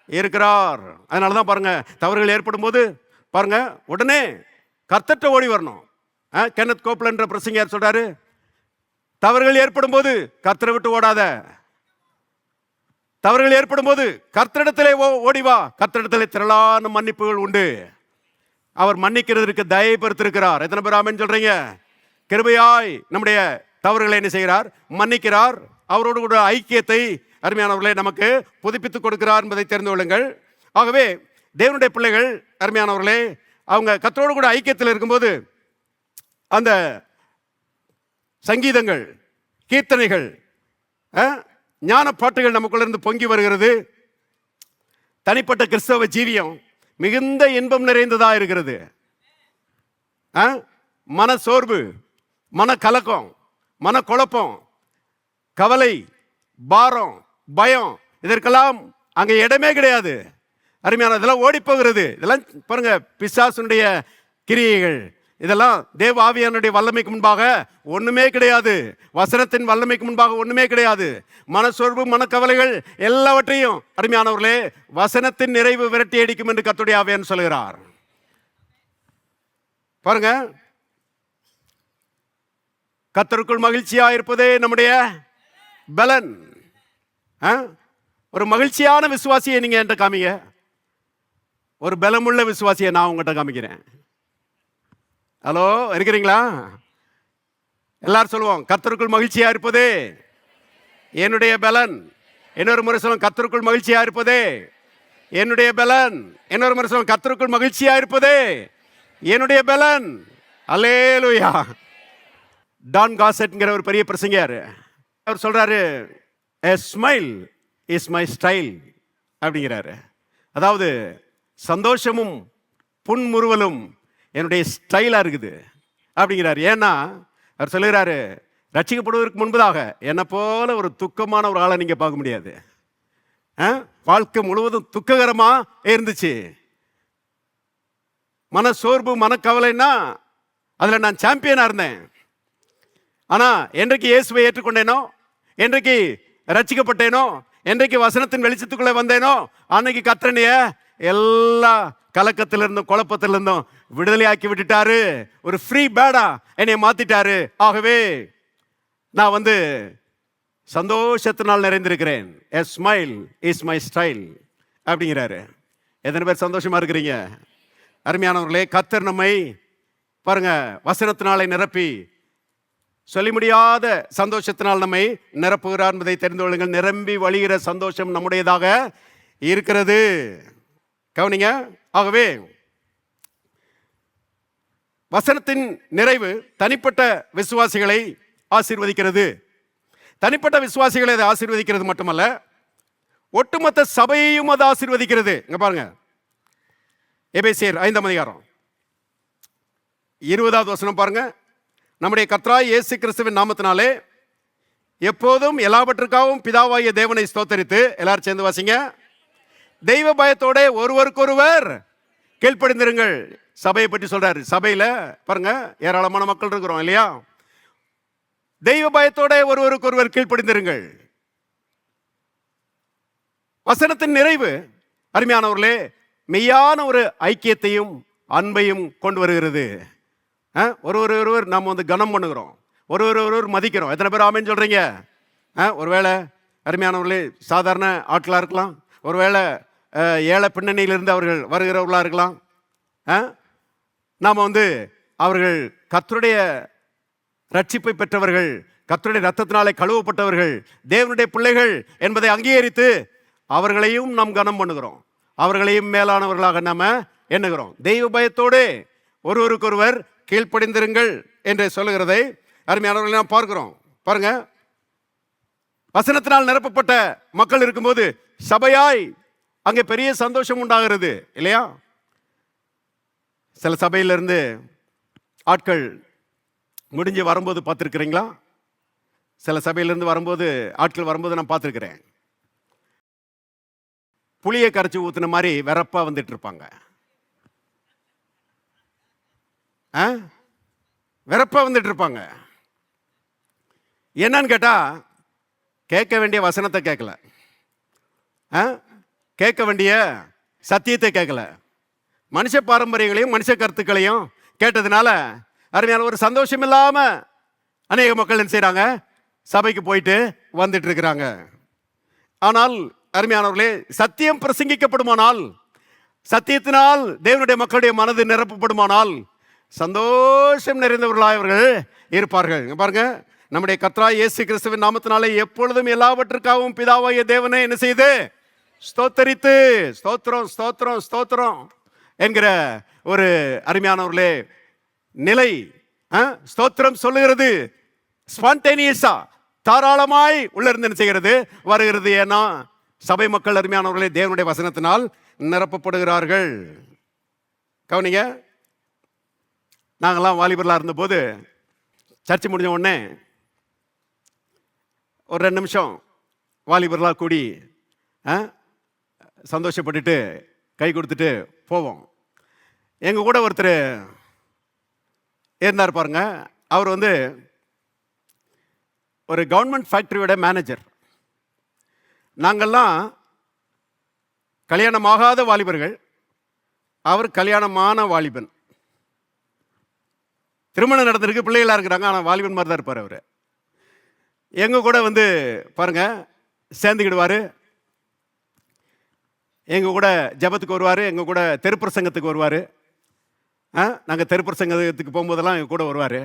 A: இருக்கிறார். அதனால தான் பாருங்க, தவறுகள் ஏற்படும் போது பாருங்க உடனே கர்த்தர்ட்ட ஓடி வரணும். கென்னத் கோப்லண்ட் என்ற பிரசங்கியார் சொல்றாரு, தவறுகள் ஏற்படும் போது கர்த்தரை விட்டு ஓடாத, தவறுகள் ஏற்படும் போது கர்த்தரிடத்திலே ஓடிவா, கர்த்தரிடத்திலே திரளான மன்னிப்புகள் உண்டு. அவர் மன்னிக்கிறதுக்கு தயை பெருத்திருக்கிறார். எத்தனை பேர் ஆமென் சொல்றீங்க? கிருபையாய் நம்முடைய தவறுகளை என்ன செய்கிறார், மன்னிக்கிறார். அவரோடு கூட ஐக்கியத்தை அருமையானவர்களை நமக்கு புதுப்பித்துக் கொடுக்கிறார் என்பதை தெரிந்து கொள்ளுங்கள். ஆகவே தேவனுடைய பிள்ளைகள் அருமையானவர்களே, அவங்க கர்த்தரோடு கூட ஐக்கியத்தில் இருக்கும்போது அந்த சங்கீதங்கள், கீர்த்தனைகள், ஞான பாட்டுகள் நமக்குள்ள இருந்து பொங்கி வருகிறது. தனிப்பட்ட கிறிஸ்தவ ஜீவியம் மிகுந்த இன்பம் நிறைந்ததாக இருக்கிறது. மன சோர்வு, மன கலக்கம், மன குழப்பம், கவலை, பாரம், பயம், இதற்கெல்லாம் அங்கே இடமே கிடையாது. அருமையான இதெல்லாம் ஓடி போகிறது. இதெல்லாம் பாருங்க, பிசாசுனுடைய கிரியைகள். இதெல்லாம் தேவ ஆவியானுடைய வல்லமைக்கு முன்பாக ஒண்ணுமே கிடையாது. வசனத்தின் வல்லமைக்கு முன்பாக ஒண்ணுமே கிடையாது. மனசோர்வு, மனக்கவலைகள் எல்லாவற்றையும் அருமையானவர்களே வசனத்தின் நிறைவு விரட்டி அடிக்கும் என்று கர்த்தருடைய ஆவியான் சொல்கிறார். பாருங்க, கர்த்தருக்குள் மகிழ்ச்சியா இருப்பதே நம்முடைய பலன். ஒரு மகிழ்ச்சியான விசுவாசியை நீங்க என்கிட்ட காமிங்க, ஒரு பலமுள்ள விசுவாசியை நான் உங்ககிட்ட காமிக்கிறேன். ஹலோ, இருக்கிறீங்களா? எல்லாரும் சொல்லுவோம், கர்த்தருக்குள் மகிழ்ச்சியா இருப்பதே என்னுடைய பலன். இன்னொரு முறை சொல்லுவோம், கர்த்தருக்குள் மகிழ்ச்சியா இருப்பதே என்னுடைய பலன். இன்னொரு முறை சொல்லுவோம், கர்த்தருக்குள் மகிழ்ச்சியா இருப்பதே என்னுடைய பலன். அல்லேலூயா. டான் காசெட்ங்கிற ஒரு பெரிய பிரசங்கியார், அவர் சொல்றாரு, a smile is my style அப்படிங்கிறாரு. அதாவது சந்தோஷமும் புன்முறுவலும் என்னுடைய ஸ்டைலாக இருக்குது அப்படிங்கிறார். ஏன்னா அவர் சொல்லுகிறாரு, ரட்சிக்கப்படுவதற்கு முன்பதாக என்னை போல ஒரு துக்கமான ஒரு ஆளை நீங்கள் பார்க்க முடியாது. வாழ்க்கை முழுவதும் துக்ககரமாக இருந்துச்சு. மன சோர்வு, மனக்கவலைன்னா அதில் நான் சாம்பியனாக இருந்தேன். ஆனால் என்றைக்கு இயேசுவை ஏற்றுக்கொண்டேனோ, என்றைக்கு ரட்சிக்கப்பட்டேனோ, என்றைக்கு வசனத்தின் வெளிச்சத்துக்குள்ளே வந்தேனோ, அன்னைக்கு கர்த்தனைய எல்லா கலக்கத்திலிருந்தும் குழப்பத்திலிருந்தும் விடுதலையாக்கி விட்டுட்டாரு. ஒரு ஃப்ரீ பேடா என்னை மாத்திட்டாரு. ஆகவே நான் சந்தோஷத்தினால் நிறைந்திருக்கிறேன். A smile is my style அப்படிங்கிறாரு. எத்தனை பேர் சந்தோஷமா இருக்கிறீங்க? அருமையானவர்களே, கர்த்தர் நம்மை பாருங்க வசனத்தினாலே நிரப்பி சொல்லி முடியாத சந்தோஷத்தினால் நம்மை நிரப்புகிறார் என்பதை தெரிந்து கொள்ளுங்கள். நிரம்பி வழிகிற சந்தோஷம் நம்முடையதாக இருக்கிறது. கவனிங்க. ஆகவே வசனத்தின் நிறைவு தனிப்பட்ட விசுவாசிகளை ஆசீர்வதிக்கிறது. தனிப்பட்ட விசுவாசிகளை அதை ஆசீர்வதிக்கிறது மட்டுமல்ல, ஒட்டுமொத்த சபையையும் அது ஆசீர்வதிக்கிறது. இங்க பாருங்க, எபேசியர் 5ஆம் அதிகாரம் 20வது வசனம் பாருங்க. நம்முடைய கர்த்தராகிய இயேசு கிறிஸ்துவின் நாமத்தினாலே எப்போதும் எல்லாவற்றுக்காகவும் பிதாவாகிய தேவனை ஸ்தோத்தரித்து, எல்லாரும் சேர்ந்து வாசிங்க, தெய்வ பயத்தோட ஒருவருக்கொருவர் கீழ்ப்படிந்திருங்கள். சபையை பற்றி சொல்றாரு. சபையில பாருங்க ஏராளமான மக்கள் இருக்கிறோம் இல்லையா? தெய்வ பயத்தோட ஒருவருக்கொருவர் கீழ்ப்படிந்திருங்கள். வசனத்தின் நிறைவு அருமையானவர்களே மெய்யான ஒரு ஐக்கியத்தையும் அன்பையும் கொண்டு வருகிறது. ஒருவர் நாம் வந்து கனம் பண்ணுகிறோம், ஒருவர் மதிக்கிறோம். எத்தனை பேர் ஆமேன்னு சொல்றீங்க? ஒருவேளை அருமையானவர்களே சாதாரண ஆட்களாக இருக்கலாம், ஒருவேளை ஏழை பின்னணியிலிருந்து அவர்கள் வருகிறவர்களாக இருக்கலாம். நாம் வந்து அவர்கள் கர்த்தருடைய ரட்சிப்பை பெற்றவர்கள், கர்த்தருடைய ரத்தத்தினாலே கழுவப்பட்டவர்கள், தேவனுடைய பிள்ளைகள் என்பதை அங்கீகரித்து அவர்களையும் நாம் கனம் பண்ணுகிறோம், அவர்களையும் மேலானவர்களாக நாம எண்ணுகிறோம். தெய்வ பயத்தோடு ஒருவருக்கொருவர் கீழ்ப்படிந்திருங்கள் என்று சொல்லுகிறதை அருமையானவர்களை நாம் பார்க்கிறோம். பாருங்க, வசனத்தினால் நிரப்பப்பட்ட மக்கள் இருக்கும்போது சபையாய் அங்கே பெரிய சந்தோஷம் உண்டாகிறது இல்லையா? சில சபையிலிருந்து ஆட்கள் முடிஞ்சு வரும்போது பார்த்துருக்கிறீங்களா? சில சபையிலிருந்து வரும்போது ஆட்கள் வரும்போது நான் பார்த்துருக்கிறேன். புளியை கரைச்சி ஊத்துன மாதிரி வெறப்பா வந்துட்டு இருப்பாங்க. வெறப்பா வந்துட்டு இருப்பாங்க. என்னன்னு கேட்டா, கேட்க வேண்டிய வசனத்தை கேட்கல, கேட்க வேண்டிய சத்தியத்தை கேட்கல, மனுஷ பாரம்பரியங்களையும் மனுஷ கருத்துக்களையும் கேட்டதுனால அருமையான ஒரு சந்தோஷம் இல்லாம அநேக மக்கள் என்ன செய்யறாங்க, சபைக்கு போயிட்டு வந்துட்டு இருக்கிறாங்க. ஆனால் அருமையானவர்களே, சத்தியம் பிரசங்கிக்கப்படுமானால், சத்தியத்தினால் தேவனுடைய மக்களுடைய மனது நிரப்பப்படுமானால் சந்தோஷம் நிறைந்தவர்களாக அவர்கள் இருப்பார்கள். பாருங்க, நம்முடைய கர்த்தராகிய இயேசு கிறிஸ்துவின் நாமத்தினாலே எப்பொழுதும் எல்லாவற்றுக்காகவும் பிதாவாகிய தேவனை என்ன செய்து ஸ்தோத்தரித்து, ஸ்தோத்திரம் ஸ்தோத்திரம் ஸ்தோத்திரம் என்கிற ஒரு அருமையானவர்களே நிலை ஸ்தோத்திரம் சொல்லுகிறது. ஸ்பான்டேனியஸா தாராளமாய் உள்ள இருந்து என்ன செய்கிறது, வருகிறது. ஏன்னா சபை மக்கள் அருமையானவர்களே தேவனுடைய வசனத்தினால் நிரப்பப்படுகிறார்கள். கவனிங்க, நாங்கள்லாம் வாலிபர்களாக இருந்தபோது சர்ச்சை முடிஞ்ச உடனே ஒரு 2 நிமிஷம் வாலிபர்களாக கூடி சந்தோஷப்பட்டுட்டு கை கொடுத்துட்டு போவோம். எங்கள் கூட ஒருத்தர் இருந்தார் பாருங்க. அவர் வந்து ஒரு கவர்மெண்ட் ஃபேக்டரியோட மேனேஜர். நாங்கள்லாம் கல்யாணமாகாத வாலிபர்கள், அவர் கல்யாணமான வாலிபன். திருமணம் நடந்திருக்கு, பிள்ளைகளாக இருக்கிறாங்க, ஆனால் வாலிபன் மாதிரி தான் இருப்பார் அவர். எங்கள் கூட வந்து பாருங்க சேர்ந்துக்கிடுவார், எங்கள் கூட ஜபத்துக்கு வருவார், எங்கள் கூட தெருப்பிரசங்கத்துக்கு வருவார். நாங்கள் தெருப்பிரசங்கத்துக்கு போகும்போதெல்லாம் எங்கள் கூட வருவார்.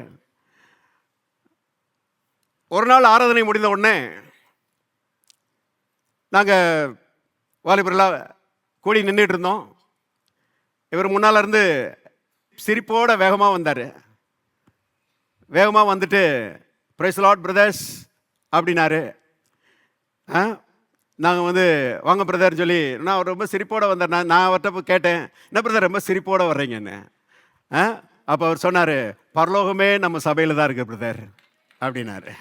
A: ஒரு நாள் ஆராதனை முடிந்த உடனே நாங்கள் வாலிபர்களாக கூடி நின்றுட்டு இருந்தோம். இவர் முன்னால் இருந்து சிரிப்போட வேகமாக வந்தார். வேகமாக வந்துட்டு பிரைஸ் லார்ட் பிரதர்ஸ் அப்படின்னாரு. நாங்கள் வந்து வாங்க பிரதர்னு சொல்லி, நான் அவர் ரொம்ப சிரிப்போடு வந்தார். நான் அவர்கிட்ட போய் கேட்டேன், என்ன பிரதர் ரொம்ப சிரிப்போடு வர்றீங்கன்னு. அப்போ அவர் சொன்னார், பரலோகமே நம்ம சபையில் தான் இருக்கு பிரதர் அப்படின்னாரு.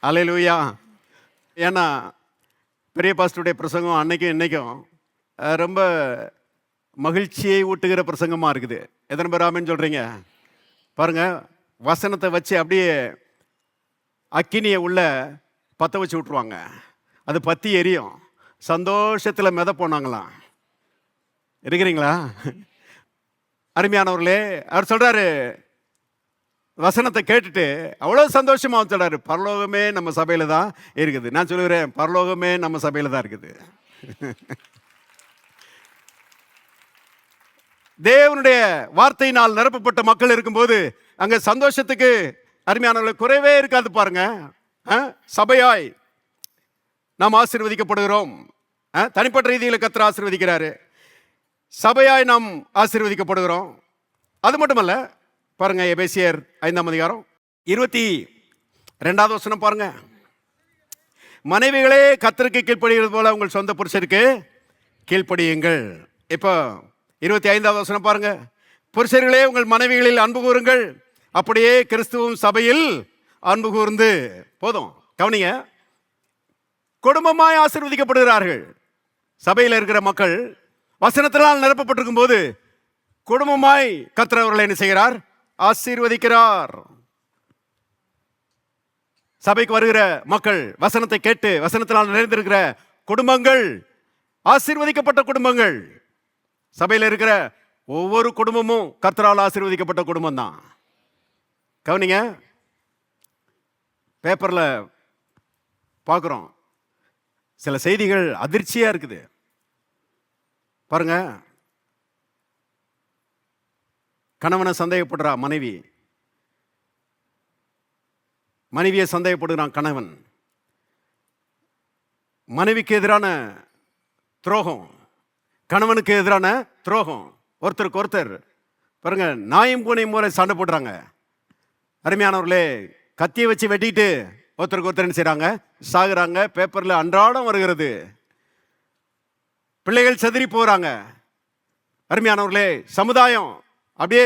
A: அல்லேலூயா. ஏன்னா பெரிய பாஸ்டருடைய பிரசங்கம் அன்னைக்கும் இன்னைக்கும் ரொம்ப மகிழ்ச்சியை ஊட்டுகிற பிரசங்கமாக இருக்குது. எத்தனை பேர் ஆமென்னு சொல்கிறீங்க? பாருங்க, வசனத்தை வச்சு அப்படியே அக்கினியை உள்ள பற்ற வச்சு விட்ருவாங்க, அது பற்றி எரியும். சந்தோஷத்தில் மித போனாங்களாம். இருக்கிறீங்களா? அருமையானவர்களே, அவர் சொல்கிறாரு, வசனத்தை கேட்டுட்டு அவ்வளோ சந்தோஷமாக சொல்கிறாரு, பரலோகமே நம்ம சபையில் தான் இருக்குது. நான் சொல்லுகிறேன், பரலோகமே நம்ம சபையில் தான் இருக்குது. தேவனுடைய வார்த்தையினால் நிரப்பப்பட்ட மக்கள் இருக்கும்போது அங்கே சந்தோஷத்துக்கு அருமையானவர்கள் குறைவே இருக்காது. பாருங்க, சபையாய் நாம் ஆசீர்வதிக்கப்படுகிறோம். தனிப்பட்ட ரீதியில் கர்த்தர் ஆசீர்வதிக்கிறாரு, சபையாய் நாம் ஆசீர்வதிக்கப்படுகிறோம். அது மட்டுமல்ல, பாருங்க எபேசியர் 5ஆம் அதிகாரம் 22வது வசனம் பாருங்க. மனைவிகளே கர்த்தருக்கு கீழ்ப்படிகிறது போல உங்கள் சொந்த புருஷருக்கு கீழ்ப்படியுங்கள். இப்போ 25வது வசனம் பாருங்க. புருஷர்களே உங்கள் மனைவிகளில் அன்பு கூறுங்கள், அப்படியே கிறிஸ்துவும் சபையில் அன்பு கூர்ந்து. போதும், கவனிங்க. குடும்பமாய் ஆசீர்வதிக்கப்படுகிறார்கள். சபையில் இருக்கிற மக்கள் வசனத்தினால் நிரப்பப்பட்டிருக்கும் போது குடும்பமாய் கர்த்தர் அவர்களை என்ன செய்கிறார்? ஆசீர்வதிக்கிறார். சபைக்கு வருகிற மக்கள் வசனத்தை கேட்டு வசனத்தினால் நிறைந்திருக்கிற குடும்பங்கள் ஆசீர்வதிக்கப்பட்ட குடும்பங்கள். சபையில் இருக்கிற ஒவ்வொரு குடும்பமும் கர்த்தரால் ஆசீர்வதிக்கப்பட்ட குடும்பம் தான். கவனிங்க, பேப்பர்ல பார்க்குறோம் சில செய்திகள் அதிர்ச்சியா இருக்குது. பாருங்க, கணவனை சந்தேகப்படுறா மனைவி, மனைவியை சந்தேகப்படுகிறான் கணவன். மனைவிக்கு எதிரான துரோகம், கணவனுக்கு எதிரான துரோகம். ஒருத்தருக்கு ஒருத்தர் பாருங்க, நாயும் பூனையும் முறை சண்டை போடுறாங்க. அருமையானவர்களே, கத்தியை வச்சு வெட்டிட்டு ஒருத்தருக்கு ஒருத்தர் என்ன செய்றாங்க? சாகுறாங்க. பேப்பர்ல அன்றாடம் வருகிறது. பிள்ளைகள் செதறி போகிறாங்க. அருமையானவர்களே, சமுதாயம் அப்படியே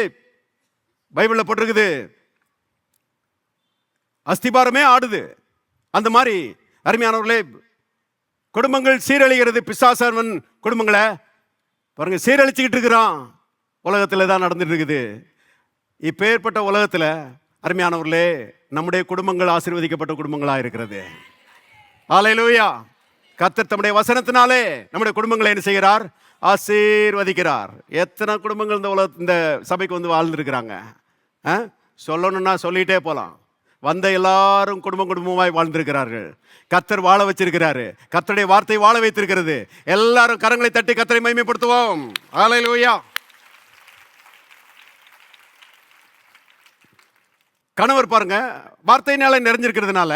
A: பைபிள்ல போட்டிருக்குது, அஸ்திபாரமே ஆடுது. அந்த மாதிரி அருமையானவர்களே, குடும்பங்கள் சீரழிகிறது. பிசாசவன் குடும்பங்களை பாருங்க சீரழிச்சுக்கிட்டு இருக்கிறான். உலகத்தில் தான் நடந்துட்டு இருக்குது. இப்பேற்பட்ட உலகத்தில் அருமையானவர்களே, நம்முடைய குடும்பங்கள் ஆசீர்வதிக்கப்பட்ட குடும்பங்களாக இருக்கிறது. ஹல்லேலூயா. கர்த்தர் தம்முடைய வசனத்தினாலே நம்முடைய குடும்பங்களை என்ன செய்கிறார்? ஆசீர்வதிக்கிறார். எத்தனை குடும்பங்கள் இந்த சபைக்கு வந்து வாழ்ந்துருக்கிறாங்க? சொல்லணும்னா சொல்லிட்டே போகலாம். வந்த எல்லாரும் குடும்பமாய் வாழ்ந்திருக்கிறார்கள். கர்த்தர் வாழ வச்சிருக்கிறாரு. கர்த்தருடைய வார்த்தை வாழ வைத்திருக்கிறது. எல்லாரும் கரங்களை தட்டி கர்த்தரை மகிமைப்படுத்துவோம். ஹல்லேலூயா. கணவர் பாருங்க, வார்த்தையினால நிறைஞ்சிருக்கிறதுனால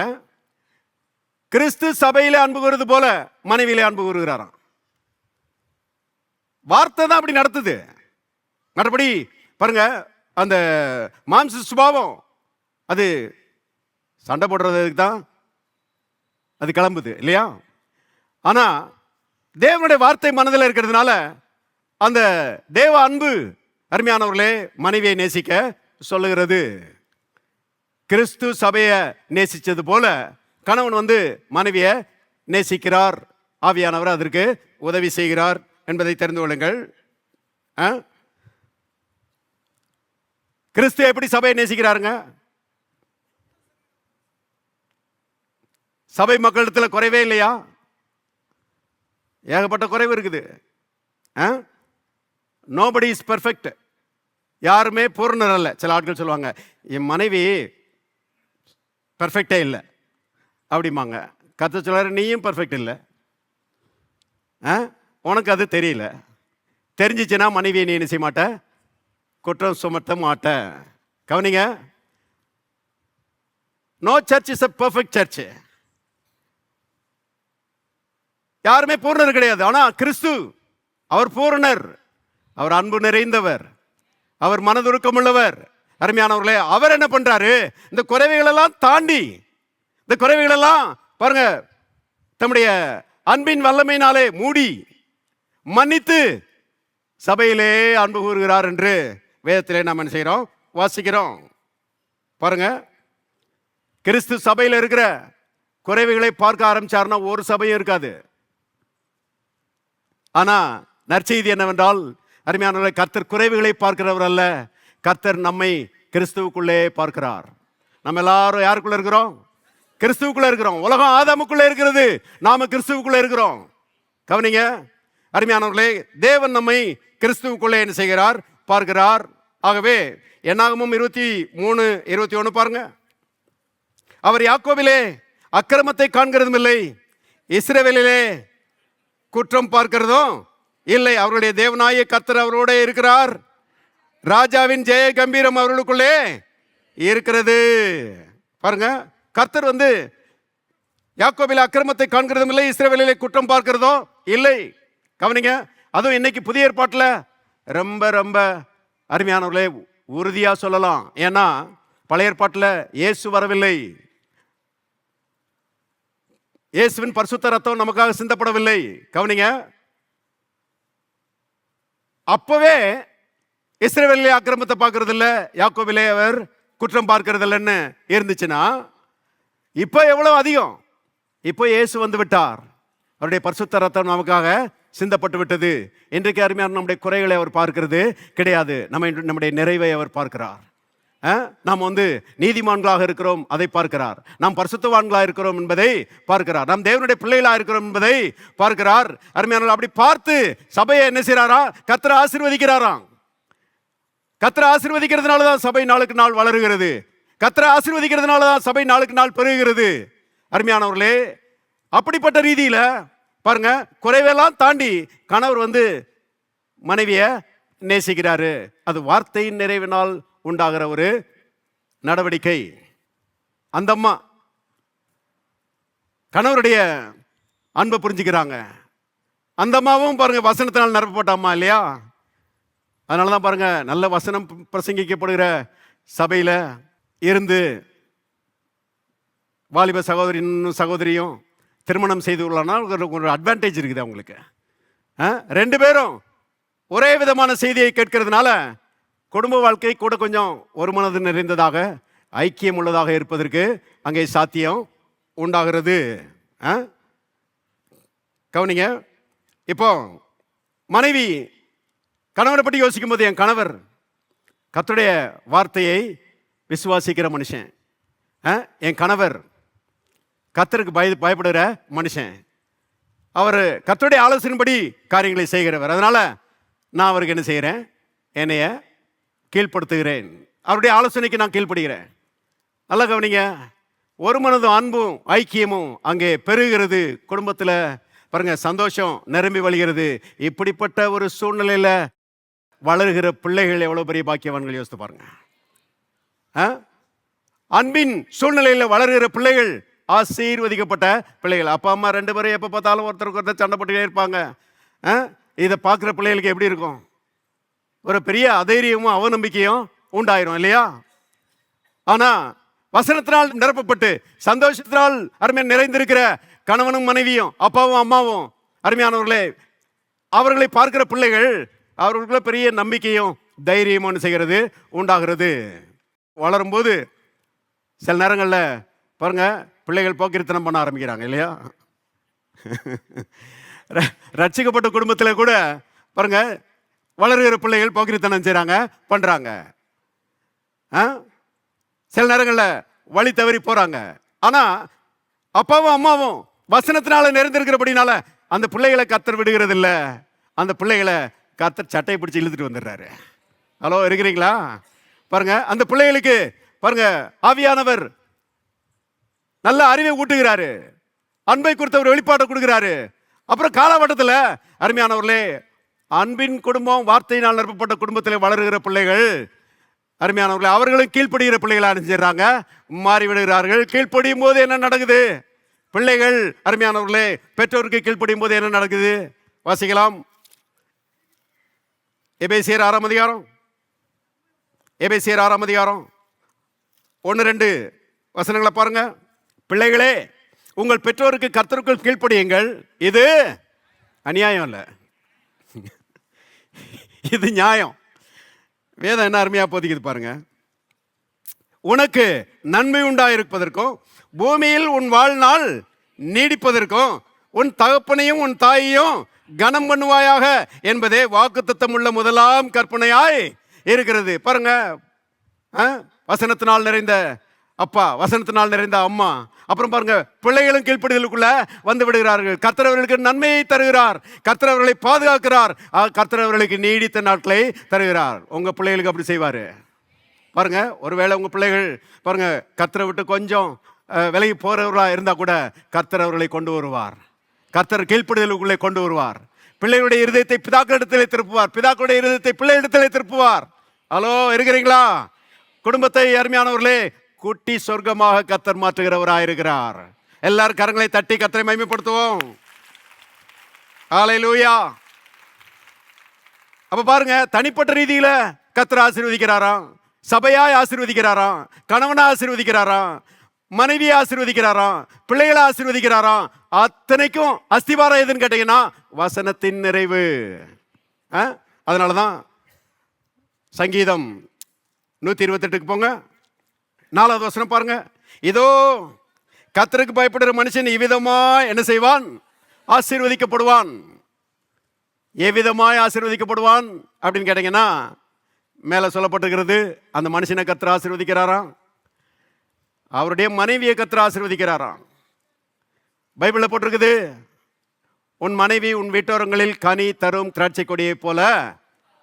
A: கிறிஸ்து சபையிலே அன்பு கூறுவது போல மனைவியிலே அன்பு கூறுகிறாராம். வார்த்தை தான் அப்படி நடத்துது. மற்றபடி பாருங்க, அந்த மாம்ச சுபாவம் அது சண்டை போடுறதுக்கு தான் அது கிளம்புது இல்லையா? ஆனா தேவனுடைய வார்த்தை மனதில் இருக்கிறதுனால அந்த தேவ அன்பு அருமையானவர்களே மனைவியை நேசிக்க சொல்லுகிறது. கிறிஸ்து சபையை நேசிச்சது போல கணவன் வந்து மனைவியை நேசிக்கிறார். ஆவியானவர் அதற்கு உதவி செய்கிறார் என்பதை தெரிந்து கொள்ளுங்கள். கிறிஸ்து எப்படி சபையை நேசிக்கிறாருங்க? சபை மக்களிடத்தில் குறைவே இல்லையா? ஏகப்பட்ட குறைவு இருக்குது. Nobody is perfect. யாருமே பூர்ணர் அல்ல. சில ஆட்கள் சொல்லுவாங்க, என் மனைவி பெர்ஃபெக்டே இல்லை அப்படிம்பாங்க. கர்த்தர் சொல்றாரு, நீயும் பெர்ஃபெக்ட் இல்லை, உனக்கு அது தெரியல. தெரிஞ்சிச்சுன்னா மனைவியை நீ என்ன செய்ய மாட்ட? குற்றம் சுமத்த மாட்ட. கவனிங்க, no church is a perfect church. யாருமே பூர்ணர் கிடையாது. ஆனா கிறிஸ்து அவர் பூரணர். அவர் அன்பு நிறைந்தவர், அவர் மனதுருக்கம் உள்ளவர். அருமையானவர்களே, அவர் என்ன பண்றாரு? இந்த குறைவைகளெல்லாம் தாண்டி, இந்த குறைவைகளெல்லாம் பாருங்க தம்முடைய அன்பின் வல்லமையினாலே மூடி மன்னித்து சபையிலே அன்பு கூறுகிறார் என்று வேதத்திலே நாம் என்ன செய்கிறோம்? வாசிக்கிறோம். பாருங்க, கிறிஸ்து சபையில் இருக்கிற குறைவுகளை பார்க்க ஆரம்பிச்சாருன்னா ஒரு சபையும் இருக்காது. ஆனா நற்செய்தி என்னவென்றால், அருமையானவர்களே, கர்த்தர் குறைவுகளை பார்க்கிறவர் அல்ல, கர்த்தர் நம்மை கிறிஸ்துவுக்குள்ளே பார்க்கிறார். நம்ம எல்லாரும் யாருக்குள்ள இருக்கிறோம்? கிறிஸ்துவுக்குள்ள இருக்கிறோம். உலகம் ஆதாமுக்குள்ளே இருக்கிறது, நாம கிறிஸ்துவுக்குள்ளே இருக்கிறோம். கவனிங்க அருமையானவர்களே, தேவன் நம்மை கிறிஸ்துவுக்குள்ளே என்ன செய்கிறார்? பார்க்கிறார். ஆகவே என்னாகமம் 23:21 பாருங்க. அவர் யாக்கோபிலே அக்கிரமத்தை காண்கிறதும் இல்லை, இஸ்ரவேலிலே குற்றம் பார்க்கிறதும் இல்லை. அவருடைய தேவனாய கர்த்தர் அவரோட இருக்கிறார். ராஜாவின் ஜெய கம்பீரம் அவர்களுக்குள்ளே இருக்கிறது. பாருங்க, கர்த்தர் வந்து யாக்கோபிலே அக்கிரமத்தை காண்கிறதும் இல்லை, இஸ்ரவேலிலே குற்றம் பார்க்கிறதோ இல்லை. கவனிங்க, அதுவும் இன்னைக்கு புதிய ஏற்பாட்டில் ரொம்ப ரொம்ப அருமையானவர்களே உறுதியா சொல்லலாம். ஏன்னா பழைய ஏற்பாட்டில் இயேசு வரவில்லை. இயேசுவின் பரிசுத்த ரத்தம் நமக்காக சிந்தப்படவில்லை. கவனிங்க, அப்பவே இஸ்ரவேலிலே ஆக்கிரமத்தை பார்க்கறது இல்ல, யாக்கோபிலே அவர் குற்றம் பார்க்கறது இல்லைன்னு இருந்துச்சுன்னா, இப்போ எவ்வளவு அதிகம். இப்போ இயேசு வந்து விட்டார், அவருடைய பரிசுத்த ரத்தம் நமக்காக சிந்தப்பட்டு விட்டது. இன்றைக்கு அருமையான நம்முடைய குறைகளை அவர் பார்க்கிறது கிடையாது, நம்முடைய நிறைவை அவர் பார்க்கிறார். நாம் வந்து நீதிமான்களாக இருக்கிறோம் அதை பார்க்கிறார், நாம் பரிசுத்தவான்களாக இருக்கிறோம் என்பதை பார்க்கிறார், நாம் தேவனுடைய பிள்ளைகளாக இருக்கிறோம் என்பதை பார்க்கிறார். அருமையான அப்படி பார்த்து சபையை என்ன செய்யறாரா? கர்த்தர் ஆசீர்வதிக்கிறாராம். கர்த்தர் ஆசீர்வதிக்கிறதுனால தான் சபை நாளுக்கு நாள் வளருகிறது. கர்த்தர் ஆசீர்வதிக்கிறதுனால தான் சபை நாளுக்கு நாள் பெருகுகிறது. அருமையானவர்களே, அப்படிப்பட்ட ரீதியில பாருங்க, குறைவெல்லாம் தாண்டி கணவர் வந்து மனைவியை நேசிக்கிறாரு. அது வார்த்தையின் நிறைவினால் உண்டாகிற ஒரு நடவடிக்கை. அந்த அம்மா கணவருடைய அன்பை புரிஞ்சுக்கிறாங்க. அந்த அம்மாவும் பாருங்க வசனத்தினால் நிரப்பப்பட்ட அம்மா இல்லையா? அதனாலதான் பாருங்க, நல்ல வசனம் பிரசங்கிக்கப்படுகிற சபையில இருந்து வாலிப சகோதரியும் திருமணம் செய்து கொள்ளனா ஒரு அட்வான்டேஜ் இருக்குது அவங்களுக்கு. ரெண்டு பேரும் ஒரே விதமான செய்தியை கேட்கறதுனால குடும்ப வாழ்க்கை கூட கொஞ்சம் ஒரு மனது நிறைந்ததாக, ஐக்கியம் உள்ளதாக இருப்பதற்கு அங்கே சாத்தியம் உண்டாகிறது. கவனிங்க, இப்போ மனைவி கணவனை பற்றி யோசிக்கும் போது, என் கணவர் கர்த்தருடைய வார்த்தையை விசுவாசிக்கிற மனுஷன், என் கணவர் கர்த்தருக்கு பயப்படுகிற மனுஷன், அவர் கர்த்தருடைய ஆலோசனைப்படி காரியங்களை செய்கிறவர். அதனால நான் அவருக்கு என்ன செய்கிறேன்? என்னைய கீழ்ப்படுத்துகிறேன், அவருடைய ஆலோசனைக்கு நான் கீழ்ப்படுகிறேன். நல்லா கவனிங்க, ஒரு மனதும் அன்பும் ஐக்கியமும் அங்கே பெருகிறது. குடும்பத்தில் பாருங்க சந்தோஷம் நிரம்பி வழிகிறது. இப்படிப்பட்ட ஒரு சூழ்நிலையில் வளர்கிற பிள்ளைகள் எவ்வளோ பெரிய பாக்கியவான்கள் யோசித்து பாருங்க. அன்பின் சூழ்நிலையில் வளர்கிற பிள்ளைகள் ஆசீர்வதிக்கப்பட்ட பிள்ளைகள். அப்பா அம்மா ரெண்டு பேரும் எப்போ பார்த்தாலும் ஒருத்தருக்கு ஒருத்தர் சண்டை போட்டுட்டே இருப்பாங்க. இதை பார்க்குற பிள்ளைகளுக்கு எப்படி இருக்கும்? ஒரு பெரிய அதைரியமும் அவநம்பிக்கையும் உண்டாயிரும் இல்லையா? ஆனால் வசனத்தினால் நிரப்பப்பட்டு சந்தோஷத்தினால் அருமையாக நிறைந்திருக்கிற கணவனும் மனைவியும் அப்பாவும் அம்மாவும், அருமையானவர்களே, அவர்களை பார்க்கிற பிள்ளைகள் அவர்களுக்குள்ள பெரிய நம்பிக்கையும் தைரியமும் செய்கிறது உண்டாகிறது. வளரும்போது சில நேரங்களில் பாருங்க பிள்ளைகள் போக்கிரித்தனம் பண்ண ஆரம்பிக்கிறாங்க இல்லையா? ரட்சிக்கப்பட்ட குடும்பத்தில் கூட பாருங்க வளர்கிற பிள்ளைகள் போக்கிரித்தனம் செய்கிறாங்க, பண்ணுறாங்க. சில நேரங்களில் வழி தவறி போகிறாங்க. ஆனால் அப்பாவும் அம்மாவும் வசனத்தினால நிறைந்திருக்கிறபடினால அந்த பிள்ளைகளை கர்த்தர் விடுகிறது இல்லை, அந்த பிள்ளைகளை கர்த்தர் சட்டையை பிடிச்சி இழுத்துட்டு வந்துடுறாரு. ஹலோ, இருக்கிறீங்களா? பாருங்க, அந்த பிள்ளைகளுக்கு பாருங்க ஆவியானவர் நல்ல அறிவை ஊட்டுகிறாரு, அன்பை குறித்த ஒரு வெளிப்பாட்டை கொடுக்கிறாரு. அப்புறம் காலகட்டத்தில் அருமையானவர்களே, அன்பின் குடும்பம், வார்த்தையினால் நிரப்பப்பட்ட குடும்பத்தில் வளருகிற பிள்ளைகள், அருமையானவர்களே, அவர்களும் கீழ்ப்படுகிற பிள்ளைகளை அணிஞ்சிடறாங்க, மாறிவிடுகிறார்கள். கீழ்ப்படியும் போது என்ன நடக்குது? பிள்ளைகள் அருமையானவர்களே பெற்றோருக்கு கீழ்ப்படியும் போது என்ன நடக்குது? வாசிக்கலாம். எபேசியர் 6ஆம் அதிகாரம், எபேசியர் 6ஆம் அதிகாரம் 1-2 வசனங்களை பாருங்க. பிள்ளைகளே, உங்கள் பெற்றோருக்கு கர்த்தருக்குள் கீழ்ப்படியுங்கள், இது அநியாயம் இல்லை, இது நியாயம். வேதம் என்ன அருமையா போதிக்குது பாருங்க. உனக்கு நன்மை உண்டாயிருப்பதற்கும் பூமியில் உன் வாழ்நாள் நீடிப்பதற்கும் உன் தகப்பனையும் உன் தாயையும் கனம் பண்ணுவாயாக என்பதே வாக்குத்தத்தம் உள்ள முதலாம் கற்பனையாய் இருக்கிறது. பாருங்க, வசனத்தினால் நிறைந்த அப்பா, வசனத்தினால் நிறைந்த அம்மா, அப்புறம் பாருங்க பிள்ளைகளும் கீழ்ப்படிதலுக்குள்ள வந்து விடுகிறார்கள். கர்த்தர் அவர்களுக்கு நன்மையை தருகிறார், கர்த்தர் அவர்களை பாதுகாக்கிறார், கர்த்தர் அவர்களுக்கு நீடித்த நாட்களை தருகிறார். உங்க பிள்ளைகளுக்கு அப்படி செய்வாரு பாருங்க. ஒருவேளை உங்க பிள்ளைகள் பாருங்க கர்த்தரை விட்டு கொஞ்சம் விலகி போறவர்களா இருந்தா கூட கர்த்தர் அவர்களை கொண்டு வருவார், கர்த்தர் கீழ்ப்படிதலுக்குள்ளே கொண்டு வருவார். பிள்ளைகளுடைய இருதயத்தை பிதாக்களிடத்திலே திருப்புவார், பிதாக்களுடைய இருதயத்தை பிள்ளைகளிடத்திலே திருப்புவார். ஹலோ, இருக்கிறீங்களா? குடும்பத்தை அருமையானவர்களே குட்டி சொர்க்கமாக கர்த்தர் மாற்றுகிறவராயிருக்கிறார். எல்லாரும் கரங்களை தட்டி கர்த்தரை மகிமைப்படுத்துவோம். ஹல்லேலூயா. அப்ப பாருங்க, தனிப்பட்ட ரீதியில கர்த்தர் ஆசீர்வதிக்கிறாராம், சபையாய் ஆசீர்வதிக்கிறாராம், கணவனை ஆசீர்வதிக்கிறாராம், மனைவியை ஆசீர்வதிக்கிறாராம், பிள்ளைகளை ஆசீர்வதிக்கிறாராம். அத்தனைக்கும் அஸ்திவாரம் எதுன்னு கேட்டீங்கன்னா வசனத்தின் நிறைவு. அதனாலதான் சங்கீதம் 128 போங்க, 4வது வசனம் பாருங்க. இதோ கர்த்தருக்கு பயப்படுகிற மனுஷன் இவ்விதமா என்ன செய்வான்? ஆசீர்வதிக்கப்படுவான். எவ்விதமாய் ஆசீர்வதிக்கப்படுவான் அப்படின்னு கேட்டீங்கன்னா, மேல சொல்லப்பட்டிருக்கிறது, அந்த மனுஷனை கர்த்தர் ஆசீர்வதிக்கிறாராம், அவருடைய மனைவியை கர்த்தர் ஆசீர்வதிக்கிறாராம். பைபிள்ல போட்டிருக்குது, உன் மனைவி உன் வீட்டோரங்களில் கனி தரும் திராட்சை கொடியை போல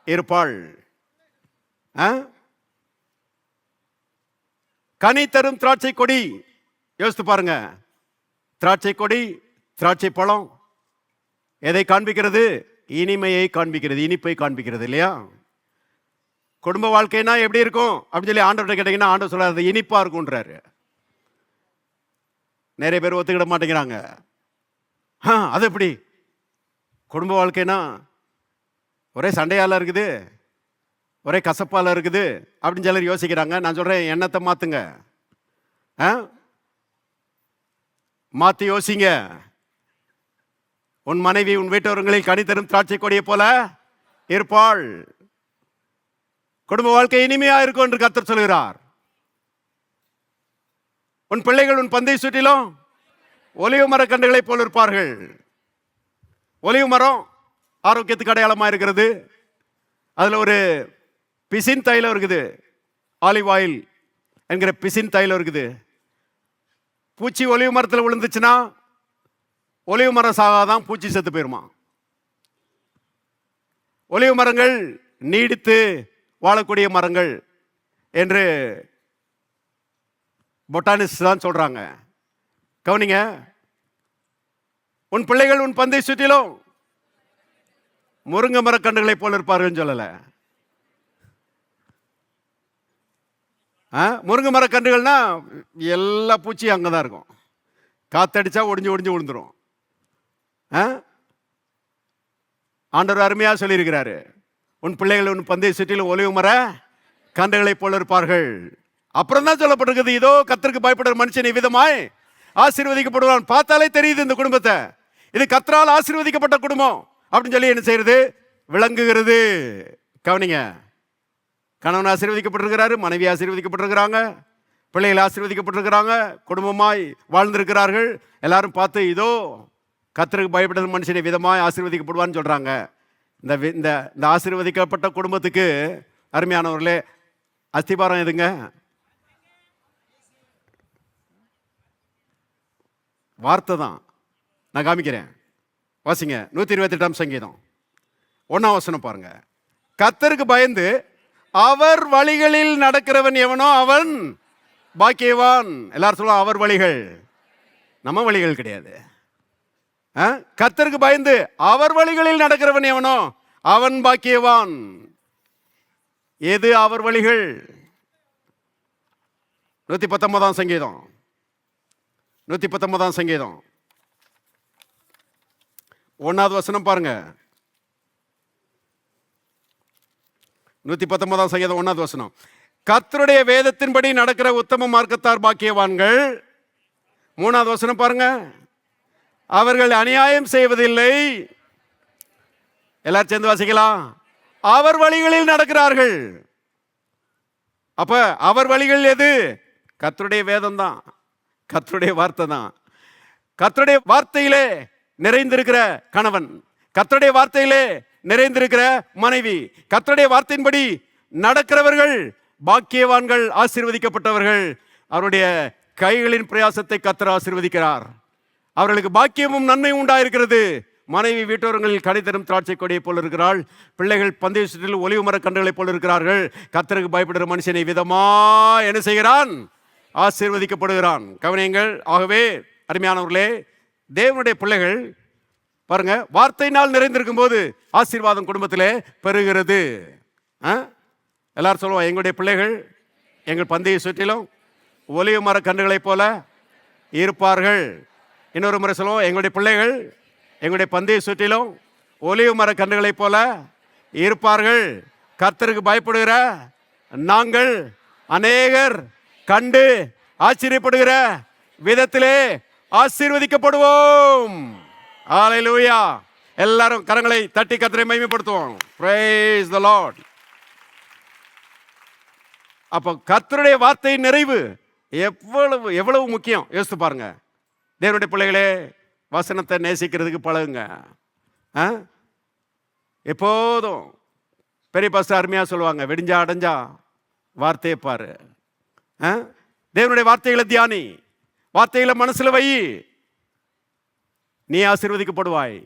A: இருப்பாள். கனி தரும் திராட்சை கொடி. யோசித்து பாருங்க, திராட்சை கொடி, திராட்சை பழம் எதை காண்பிக்கிறது? இனிமையை காண்பிக்கிறது, இனிப்பை காண்பிக்கிறது இல்லையா? குடும்ப வாழ்க்கைனா எப்படி இருக்கும் அப்படின்னு சொல்லி ஆண்டவர்கிட்ட கேட்டீங்கன்னா, ஆண்டவர் சொல்றாரு இனிப்பா இருக்கும்ன்றாரு. நிறைய பேர் ஒத்துக்கிட மாட்டேங்கிறாங்க. அது எப்படி குடும்ப வாழ்க்கைனா ஒரே சண்டையால இருக்குது, ஒரே கசப்பால இருக்குது அப்படின்னு சிலர் யோசிக்கிறாங்க. நான் சொல்றேன், எண்ணத்தை மாத்துங்க, மாத்தி யோசிங்க. உன் மனைவி உன் வீட்டவர்களில் கனி தரும் திராட்சை கொடியை போல இருப்பாள். குடும்ப வாழ்க்கை இனிமையா இருக்கும் என்று கர்த்தர் சொல்கிறார். உன் பிள்ளைகள் உன் பந்தை சுற்றிலும் ஒலிவு மர கன்றுகளை போல் இருப்பார்கள். ஒலிவு மரம் ஆரோக்கியத்துக்கு அடையாளமா இருக்கிறது. அதுல ஒரு பிசின் தைலம் இருக்குது, ஆலிவ் ஆயில் என்கிற பிசின் தைலம் இருக்குது. பூச்சி ஒலிவு மரத்தில் விழுந்துச்சுன்னா ஒலிவு மரம் சாகாதான், பூச்சி செத்து போயிருமா. ஒலிவு மரங்கள் நீடித்து வாழக்கூடிய மரங்கள் என்று பொட்டானிஸ்ட் தான் சொல்றாங்க. கவனிங்க, உன் பிள்ளைகள் உன் பந்தை சுற்றிலும் முருங்கை மரக்கன்றுகளை போல இருப்பார்கள் சொல்லல. முருங்கை மரக்கன்றுகள்னா எல்லா பூச்சியும் அங்கதான் இருக்கும், காத்தடிச்சா ஒடிஞ்சு ஒடிஞ்சு விழுந்துரும். ஆண்டவர் அருமையா சொல்லியிருக்கிறாரு, உன் பிள்ளைகள் உன் பந்தை சுற்றிலும் ஒலிவு மர கன்றுகளை போல இருப்பார்கள். அப்புறம் தான் சொல்லப்பட்டிருக்குது, இதோ கர்த்தருக்கு பயப்படுற மனுஷன் விதமாய் ஆசீர்வதிக்கப்படுவான். பார்த்தாலே தெரியுது இந்த குடும்பத்தை, இது கர்த்தரால் ஆசீர்வதிக்கப்பட்ட குடும்பம் அப்படின்னு சொல்லி என்ன செய்யறது? விளங்குகிறது. கவனிங்க, கணவன் ஆசீர்வதிக்கப்பட்டிருக்கிறாரு, மனைவி ஆசீர்வதிக்கப்பட்டிருக்கிறாங்க, பிள்ளைகள் ஆசீர்வதிக்கப்பட்டிருக்கிறாங்க, குடும்பமாய் வாழ்ந்திருக்கிறார்கள். எல்லாரும் பார்த்து இதோ கர்த்தருக்கு பயப்படுற மனுஷனை விதமாய் ஆசீர்வதிக்கப்படுவான்னு சொல்றாங்க. இந்த இந்த ஆசீர்வதிக்கப்பட்ட குடும்பத்துக்கு அருமையானவர்களே அஸ்திபாரம் எதுங்க? வார்த்தை தான். நான் காமிக்கிறேன், வாசிங்க. 128ஆம் சங்கீதம் 1ஆம் வசனம் பாருங்க. கர்த்தருக்கு பயந்து அவர் வழிகளில் நடக்கிறவன் எவனோ அவன் பாக்கியவான். எல்லாரும் சொல்லுவோம் அவர் வழிகள், நம்ம வழிகள் கிடையாது. கர்த்தருக்கு பயந்து அவர் வழிகளில் நடக்கிறவன் எவனோ அவன் பாக்கியவான். எது அவர் வழிகள்? 119ஆம் சங்கீதம் 119ஆம் சங்கீதம் 1வது வசனம் பாருங்க. 119ஆம் சங்கீதம் 1வது வசனம். கர்த்தருடைய வேதத்தின்படி நடக்கிற உத்தம மார்க்கத்தார் பாக்கியவான்கள். 3வது வசனம் பாருங்க. அவர்கள் அநியாயம் செய்வதில்லை. எல்லாரும் சேர்ந்து வாசிக்கலாம். அவர் வழிகளில் நடக்கிறார்கள். அப்ப அவர் வழிகள் எது? கர்த்தருடைய வேதம் தான், கர்த்தருடைய வார்த்தை தான். கர்த்தருடைய வார்த்தையிலே நிறைந்திருக்கிற கணவன், கர்த்தருடைய வார்த்தையிலே நிறைந்திருக்கிற மனைவி, கர்த்தருடைய வார்த்தையின்படி நடக்கிறவர்கள் பாக்கியவான்கள், ஆசீர்வதிக்கப்பட்டவர்கள். அவருடைய கைகளின் பிரயாசத்தை கர்த்தர் ஆசீர்வதிக்கிறார். அவர்களுக்கு பாக்கியமும் நன்மையும் உண்டாயிருக்கிறது. மனைவி வீட்டோரங்களில் கனி தரும் திராட்சை கொடியை போல இருக்கிறாள். பிள்ளைகள் பந்தய சுற்றில் ஒலிவு மர கன்றுகளை போல இருக்கிறார்கள். கர்த்தருக்கு பயப்படுகிற மனுஷனை விதமா என்ன செய்கிறான்? ஆசீர்வதிக்கப்படுகிறான். கவனியுங்கள். ஆகவே அருமையானவர்களே, தேவனுடைய பிள்ளைகள் பாருங்க, வார்த்தையினால் நிறைந்திருக்கும் போது ஆசீர்வாதம் குடும்பத்திலே பெறுகிறது. எல்லாரும் சொல்லுவோம், எங்களுடைய பிள்ளைகள் எங்கள் பந்தய சுற்றிலும் ஒலிவு மர கன்றுகளை போல இருப்பார்கள். இன்னொரு முறை சொல்லுவோம், எங்களுடைய பிள்ளைகள் எங்களுடைய பந்தய சுற்றிலும் ஒலிவு மர கன்றுகளை போல இருப்பார்கள். கர்த்தருக்கு பயப்படுகிற நாங்கள் அநேகர் கண்டு ஆச்சரியப்படுகிற விதத்திலே ஆசீர்வதிக்கப்படுவோம். ஹல்லேலூயா. எல்லாரும் கரங்களை தட்டி கர்த்தரை மகிமைப்படுத்துவோம். Praise the Lord. அப்போ கர்த்தருடைய வார்த்தையின் நிறைவு எவ்வளவு எவ்வளவு முக்கியம் யோசித்து பாருங்க. தேவனுடைய பிள்ளைகளே, வசனத்தை நேசிக்கிறதுக்கு பழகுங்க. எப்போதும் பெரிய பாஸ்டர் அருமையாக சொல்லுவாங்க, வெடிஞ்சா அடைஞ்சா வார்த்தையை பாரு. தேவனுடைய வார்த்தைகளை தியானி, வார்த்தைகளை மனசுல வை. நீ ஆசீர்வதிக்கப்படுவாய்,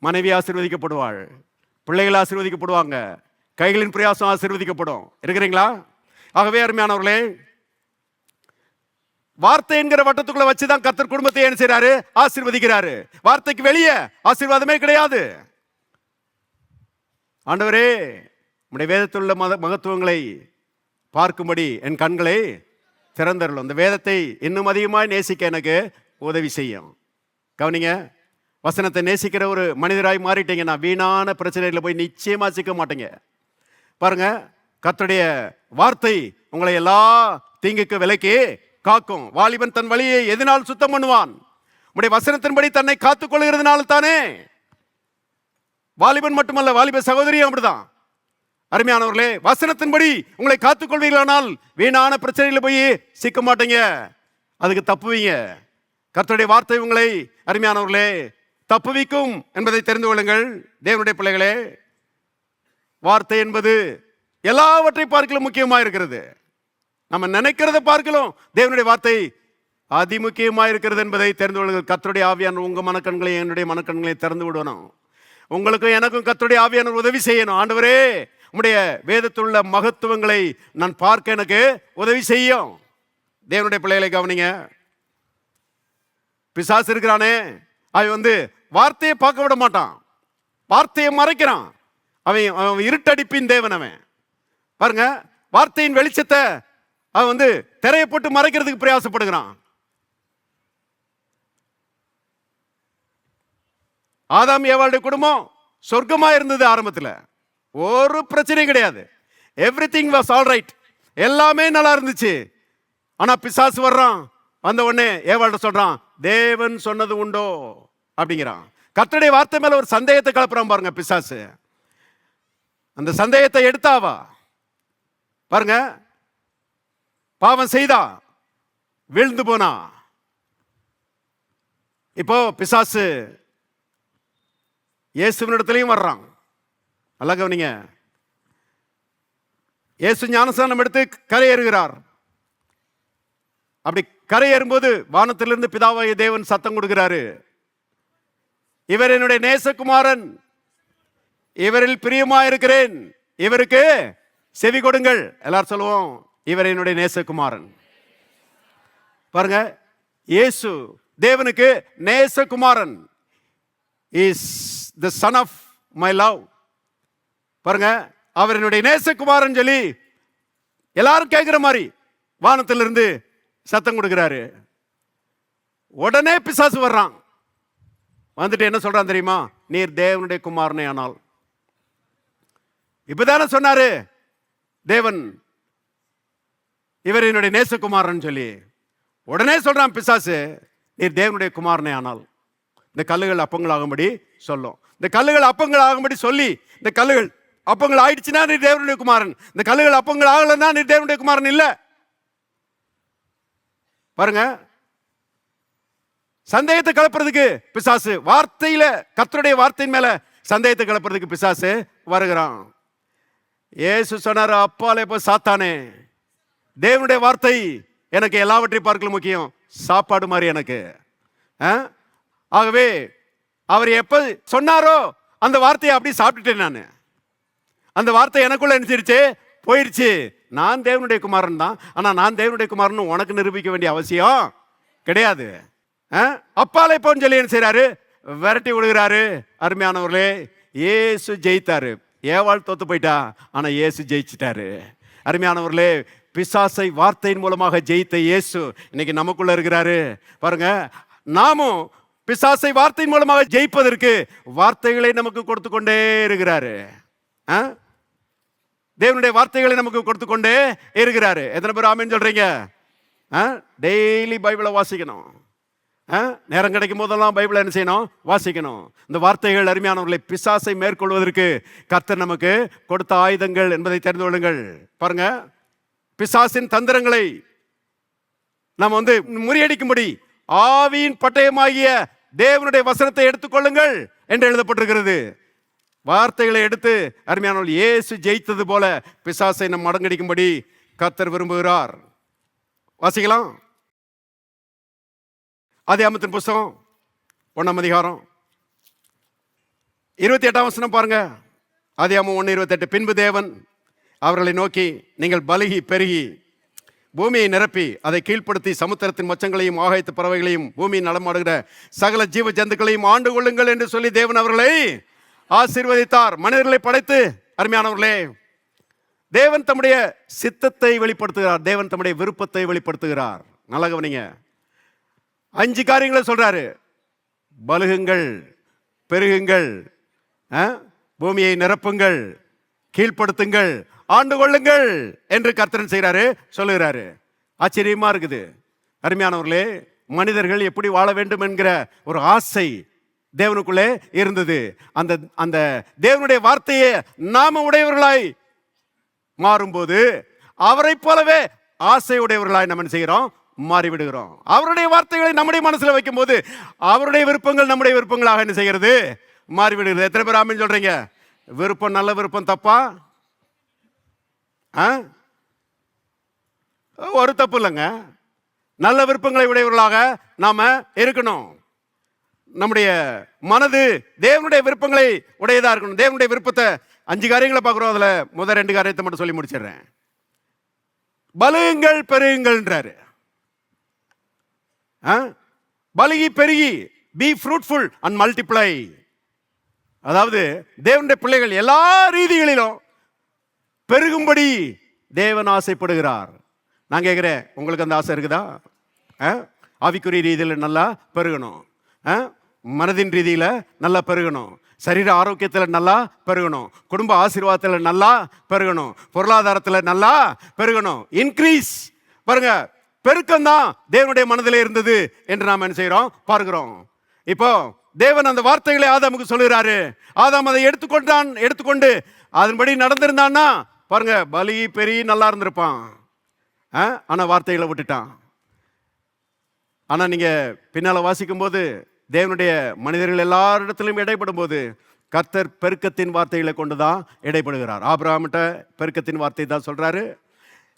A: மனைவி ஆசீர்வதிக்கப்படுவாள், பிள்ளைகள் ஆசீர்வதிக்கப்படுவாங்க, கைகளின் பிரயாசம் ஆசீர்வதிக்கப்படும். இருக்கிறீங்களா? ஆகவே அருமையானவர்களே, வார்த்தை என்கிற வட்டத்துக்குள்ள வச்சுதான் கர்த்தர் குடும்பத்தை என்ன செய்றாரு? ஆசீர்வதிக்கிறாரு. வார்த்தைக்கு வெளியே ஆசீர்வாதமே கிடையாது. ஆண்டவரே, உம்முடைய வேதத்தில் உள்ள மகத்துவங்களை பார்க்கும்படி என் கண்களை திறந்தருளும். இந்த வேதத்தை இன்னும் அதிகமாக நேசிக்க எனக்கு உதவி செய்யும். கவனிங்க, வசனத்தை நேசிக்கிற ஒரு மனிதராய் மாறிட்டீங்கன்னா வீணான பிரச்சனைகளை போய் நிச்சயமா சிக்க மாட்டீங்க. பாருங்க, கர்த்தருடைய வார்த்தை உங்களை எல்லா தீங்குக்கு விலக்கி காக்கும். வாலிபன் தன் வழியை எதனால் சுத்தம் பண்ணுவான்? உடைய வசனத்தின்படி தன்னை காத்துக் கொள்கிறதுனால தானே. வாலிபன் மட்டுமல்ல, வாலிப சகோதரியும் அப்படிதான். அருமையானவர்களே, வசனத்தின்படி உங்களை காத்துக் கொள்வீர்களானால் வீணான பிரச்சனைகளை போய் சிக்க மாட்டீங்க, அதுக்கு தப்புவீங்க. கர்த்தருடைய வார்த்தை உங்களை அருமையானவர்களே தப்புவிக்கும் என்பதை தெரிந்து கொள்ளுங்கள். தேவனுடைய பிள்ளைகளே, வார்த்தை என்பது எல்லாவற்றை பார்க்கலும் முக்கியமாக இருக்கிறது. நம்ம நினைக்கிறத பார்க்கலாம் தேவனுடைய வார்த்தை அதிமுக்கியமாக இருக்கிறது என்பதை தெரிந்து கொள்ளுங்கள். கர்த்தருடைய ஆவியானவர் உங்க மனக்கண்களையும் என்னுடைய மனக்கண்களையும் திறந்து விடணும். உங்களுக்கும் எனக்கும் கர்த்தருடைய ஆவியானவர் உதவி செய்யணும். ஆண்டவரே, உம்முடைய வேதத்துள்ள மகத்துவங்களை நான் பார்க்க எனக்கு உதவி செய்யும். தேவனுடைய பிள்ளைகளை கவனிங்க. பிசாசு இருக்கிறானே, அவன் வார்த்தையை பார்க்க விட மாட்டான், வார்த்தையை மறைக்கிறான். அவன் இருட்டடிப்பின் தேவன். அவன் பாருங்க, வார்த்தையின் வெளிச்சத்தை அவன் திரையை போட்டு மறைக்கிறதுக்கு பிரயாசப்படுகிறான். ஆதாம் ஏவாளுடைய குடும்பம் சொர்க்கமா இருந்தது. ஆரம்பத்தில் ஒரு பிரச்சனையும் கிடையாது. எவ்ரிதிங் வாஸ் ஆல் ரைட், எல்லாமே நல்லா இருந்துச்சு. ஆனா பிசாசு வர்றான், வந்த உடனே ஏவாள்கிட்ட சொல்றான், தேவன் சொன்னது உண்டோ அப்படிங்கிறான். கர்த்தருடைய வார்த்தை மேல ஒரு சந்தேகத்தை கலப்புறான் பாருங்க பிசாசு. அந்த சந்தேகத்தை எடுத்தாவா பாருங்க, பாவம் செய்தா, வீழ்ந்து போனா. இப்போ பிசாசு இயேசுவினிடத்திலையும் வர்றான். நல்லா கவனிங்க. இயேசு ஞானஸ்நானம் எடுத்து கரையேறுகிறார். அப்படி கரையேறும்போது வானத்திலிருந்து பிதாவாகிய தேவன் சத்தம் கொடுக்கிறாரு, இவர் என்னுடைய நேசகுமாரன், இவரில் பிரியமாயிருக்கிறேன், இவருக்கு செவி கொடுங்கள். எல்லாரும் சொல்லுவோம், இவர் என்னுடைய நேசகுமாரன். பாருங்க, இயேசு தேவனுக்கு நேசகுமாரன். Is the son of my love. பாருங்க, அவர் என்னுடைய நேசகுமாரன் சொல்லி எல்லாரும் கேட்கிற மாதிரி வானத்திலிருந்து சத்தம் கொடுக்கிறாரு. உடனே பிசாசு வர்றான். வந்துட்டு என்ன சொல்றான் தெரியுமா? நீர் தேவனுடைய குமாரனே ஆனால். இப்பதானே சொன்னாரு தேவன் இவர் என்னுடைய நேசகுமாரன் சொல்லி. உடனே சொல்றான் பிசாசு, நீர் தேவனுடைய குமாரனே ஆனால் இந்த கல்லுகள் அப்பங்கள் ஆகும்படி சொல்லும். இந்த கல்லுகள் அப்பங்கள் ஆகும்படி சொல்லி, இந்த கல்லுகள் அப்பங்கள் ஆயிடுச்சுன்னா நீ தேவனுடைய குமாரன், இந்த கல்லுகள் அப்பங்கள் ஆகலைன்னா நீ தேவனுடைய குமாரன் இல்ல. பாருங்க, சந்தேகத்தை கலப்புறதுக்கு பிசாசு வார்த்தையில, கர்த்தருடைய வார்த்தையின் மேல சந்தேகத்தை கலப்புறதுக்கு பிசாசு வருகிறான். இயேசு சொன்னார், அப்பாலே போய் சாத்தானே, தேவனுடைய வார்த்தை எனக்கு எல்லாவற்றையும் பார்க்கல முக்கியம், சாப்பாடு மாதிரி எனக்கு. ஆகவே அவர் எப்ப சொன்னாரோ அந்த வார்த்தையை அப்படி சாப்பிட்டுட்டேன் நான். அந்த வார்த்தை எனக்குள்ள நினைச்சிருச்சு, போயிடுச்சு. நான் தேவனுடைய குமாரன் தான், ஆனா நான் தேவனுடைய குமாரன் உனக்கு நிரூபிக்க வேண்டிய அவசியம் கிடையாது. அப்பாலே போன்னு சொல்லி என்ன செய்யறாரு? விரட்டி விடுகிறாரு. அருமையானவர்களே, இயேசு ஜெயித்தாரு. ஏவாள் தோத்து போயிட்டா, ஆனா இயேசு ஜெயிச்சிட்டாரு. அருமையானவர்களே, பிசாசை வார்த்தையின் மூலமாக ஜெயித்த இயேசு இன்னைக்கு நமக்குள்ள இருக்கிறாரு. பாருங்க, நாமும் பிசாசை வார்த்தையின் மூலமாக ஜெயிப்பதற்கு வார்த்தைகளை நமக்கு கொடுத்து கொண்டே இருக்கிறாரு. தேவனுடைய வார்த்தைகளை நமக்கு கொடுத்து கொண்டே இருக்கிறாரு. எத்தனை பேர் ஆமென் சொல்றீங்க? டெய்லி பைபிளை வாசிக்கணும். நேரம் கிடைக்கும் போதெல்லாம் பைபிளை என்ன செய்யணும்? வாசிக்கணும். இந்த வார்த்தைகள் அருமையானவர்களை பிசாசை மேற்கொள்வதற்கு கர்த்தர் நமக்கு கொடுத்த ஆயுதங்கள் என்பதை தெரிந்து கொள்ளுங்கள். பாருங்க, பிசாசின் தந்திரங்களை நாம் முறியடிக்கும்படி ஆவியின் பட்டயமாகிய தேவனுடைய வசனத்தை எடுத்துக்கொள்ளுங்கள் என்று எழுதப்பட்டிருக்கிறது. வார்த்தைகளை எடுத்து அருமையானவர்கள் இயேசு ஜெயித்தது போல பிசாசை நம் மடங்கடிக்கும்படி கர்த்தர் விரும்புகிறார். வாசிக்கலாம். ஆதியாகமத்தின் புஸ்தகம் 1ஆம் அதிகாரம் 28ஆம் வசனம் பாருங்க. ஆதியாகமம் 1:28. பின்பு தேவன் அவர்களை நோக்கி, நீங்கள் பலுகி பெருகி பூமியை நிரப்பி அதை கீழ்ப்படுத்தி சமுத்திரத்தின் மச்சங்களையும் ஆகாயத்து பறவைகளையும் பூமியின் நடமாடுகிற சகல ஜீவ ஜந்துக்களையும் ஆண்டு கொள்ளுங்கள் என்று சொல்லி தேவன் அவர்களை ஆசீர்வதித்தார். மனிதர்களை படைத்து அருமையானவர்களே, தேவன் தம்முடைய சித்தத்தை வெளிப்படுத்துகிறார். தேவன் தம்முடைய விருப்பத்தை வெளிப்படுத்துகிறார். நல்லா கவனிங்க. 5 காரியங்களை சொல்றாரு. பலுகுங்கள், பெருகுங்கள், பூமியை நிரப்புங்கள், கீழ்ப்படுத்துங்கள், ஆண்டு கொள்ளுங்கள் என்று கர்த்தர் செய்கிறாரு, சொல்லுகிறாரு. ஆச்சரியமா இருக்குது. அருமையானவர்களே, மனிதர்கள் எப்படி வாழ வேண்டும் என்கிற ஒரு ஆசை தேவனுக்குள்ளே இருந்தது. அந்த தேவனுடைய வார்த்தையை நாம உடையவர்களாய் மாறும்போது அவரை போலவே ஆசை உடையவர்களாய் நம்ம செய்கிறோம், மாறிவிடுகிறோம். அவருடைய வார்த்தைகளை நம்முடைய மனசுல வைக்கும் போது அவருடைய விருப்பங்கள் நம்முடைய விருப்பங்களாக என்ன செய்கிறது? மாறிவிடுகிறது. எத்தனை பேர் ஆமென் சொல்றீங்க? விருப்பம் நல்ல விருப்பம் தப்பா? ஒரு தப்பு இல்லைங்க. நல்ல விருப்பங்களை உடையவர்களாக நாம இருக்கணும். நம்முடைய மனது தேவனுடைய விருப்பங்களை உடையதா இருக்கணும். தேவனுடைய விருப்பத்தை 5 காரியங்களை பார்க்கிறோம். அதுல முதல் 2 காரியத்தை மட்டும் சொல்லி முடிச்சிடுறேன். பலுகுங்கள், பெருகுங்கள்ன்றாரு. பலுகி பெருகி, பி ஃப்ரூட்ஃபுல் அண்ட் மல்டிப்ளை. அதாவது தேவனுடைய பிள்ளைகள் எல்லா ரீதிகளிலும் பெருகும்படி தேவன் ஆசைப்படுகிறார். நான் கேட்கிறேன், உங்களுக்கு அந்த ஆசை இருக்குதா? ஆவிக்குரிய ரீதியில் நல்லா பெருகணும், மனதின் ரீதியில் நல்லா பெருகணும், சரீர ஆரோக்கியத்தில் நல்லா பெருகணும், குடும்ப ஆசீர்வாதத்தில் நல்லா பெருகணும், பொருளாதாரத்தில் நல்லா பெருகணும். இன்க்ரீஸ். பாருங்க, பெருக்கம் தான் தேவனுடைய மனதில் இருந்தது என்று நாம் என்ன செய்கிறோம்? பார்க்கிறோம். இப்போ தேவன் அந்த வார்த்தைகளை ஆதாமுக்கு சொல்லுகிறாரு. ஆதாம் அதை எடுத்துக்கொண்டு அதன்படி நடந்திருந்தான்னா பாருங்க, பலி பெரிய நல்லா இருந்திருப்பான். ஆனா வார்த்தைகளை விட்டுட்டான். ஆனா நீங்க பின்னால வாசிக்கும் போது தேவனுடைய மனிதர்கள் எல்லாரிடத்திலும் இடைப்படும் போது கர்த்தர் பெருக்கத்தின் வார்த்தைகளை கொண்டுதான் இடைப்படுகிறார். ஆபிரகாம்கிட்ட பெருக்கத்தின் வார்த்தை தான் சொல்றாரு,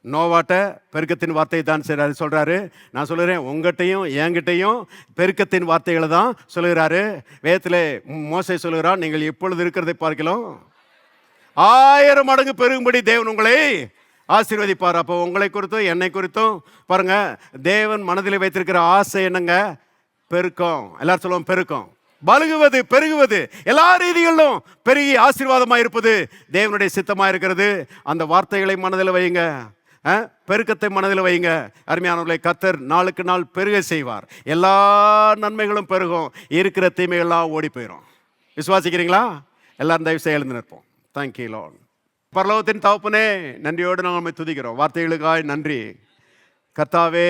A: நோவாட்ட பெருக்கத்தின் வார்த்தை தான் சொல்றாரு. நான் சொல்லுறேன், உங்ககிட்டையும் என்கிட்டையும் பெருக்கத்தின் வார்த்தைகளை தான் சொல்லுகிறாரு. வேதத்திலே மோசே சொல்லுகிறான், நீங்கள் எப்பொழுது இருக்கிறதை பார்க்கலாம் 1000 மடங்கு பெருகும்படி தேவன் உங்களை ஆசீர்வதிப்பார். அப்போ உங்களை குறித்தும் என்னை குறித்தும் பாருங்க, தேவன் மனதில் வைத்திருக்கிற ஆசை என்னங்க? பெருக்கம். எல்லாரும் சொல்லுவோம், பெருக்கம். பலுகுவது, பெருகுவது, எல்லா ரீதிகளிலும் பெருகி ஆசீர்வாதமாக இருப்பது தேவனுடைய சித்தமாக இருக்கிறது. அந்த வார்த்தைகளை மனதில் வையுங்க, பெருக்கத்தை மனதில் வையுங்க. அருமையானவர்களை, கர்த்தர் நாளுக்கு நாள் பெருக செய்வார். எல்லா நன்மைகளும் பெருகும், இருக்கிற தீமைகள்லாம் ஓடி போயிடும். விசுவாசிக்கிறீங்களா? எல்லாரும் தயவு செய்து எழுந்து நிற்போம். Thank you Lord. பரலோகத்தின் தகப்பனே, நன்றியோடு நாங்கள் நம்மை துதிக்கிறோம். வார்த்தைகளுக்காய் நன்றி கர்த்தாவே.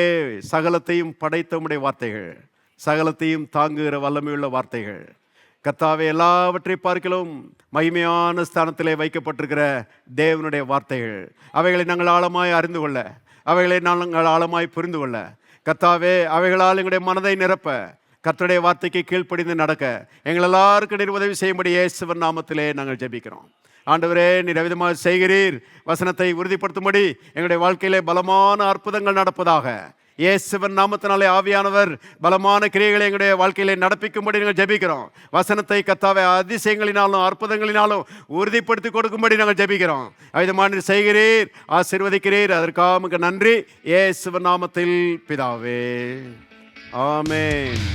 A: சகலத்தையும் படைத்த உம்முடைய வார்த்தைகள், சகலத்தையும் தாங்குகிற வல்லமையுள்ள வார்த்தைகள் கர்த்தாவே, எல்லாவற்றை பார்க்கிலும் மகிமையான ஸ்தானத்திலே வைக்கப்பட்டிருக்கிற தேவனுடைய வார்த்தைகள், அவைகளை நாங்கள் ஆழமாய் அறிந்து கொள்ள, அவைகளை நாங்கள் ஆழமாய் புரிந்து கொள்ள கர்த்தாவே, அவைகளால் எங்களுடைய மனதை நிரப்ப, கர்த்தருடைய வார்த்தைக்கு கீழ்ப்படிந்து நடக்க எங்கள் எல்லாருக்கும் நீர் உதவி செய்யும்படி இயேசுவின் நாமத்திலே நாங்கள் ஜெபிக்கிறோம். ஆண்டவரே, நீர் எவ்விதமாக செய்கிறீர், வசனத்தை உறுதிப்படுத்தும்படி எங்களுடைய வாழ்க்கையிலே பலமான அற்புதங்கள் நடப்பதாக. இயேசுவின் நாமத்தினாலே ஆவியானவர் பலமான கிரியைகளை எங்களுடைய வாழ்க்கையிலே நடப்பிக்கும்படி நாங்கள் ஜெபிக்கிறோம். வசனத்தை கர்த்தாவே அதிசயங்களினாலும் அற்புதங்களினாலும் உறுதிப்படுத்தி கொடுக்கும்படி நாங்கள் ஜெபிக்கிறோம். அவ்விதமாக செய்கிறீர், ஆசீர்வதிக்கிறீர், அதற்காக நன்றி. இயேசுவின் நாமத்தில் பிதாவே, ஆமென்.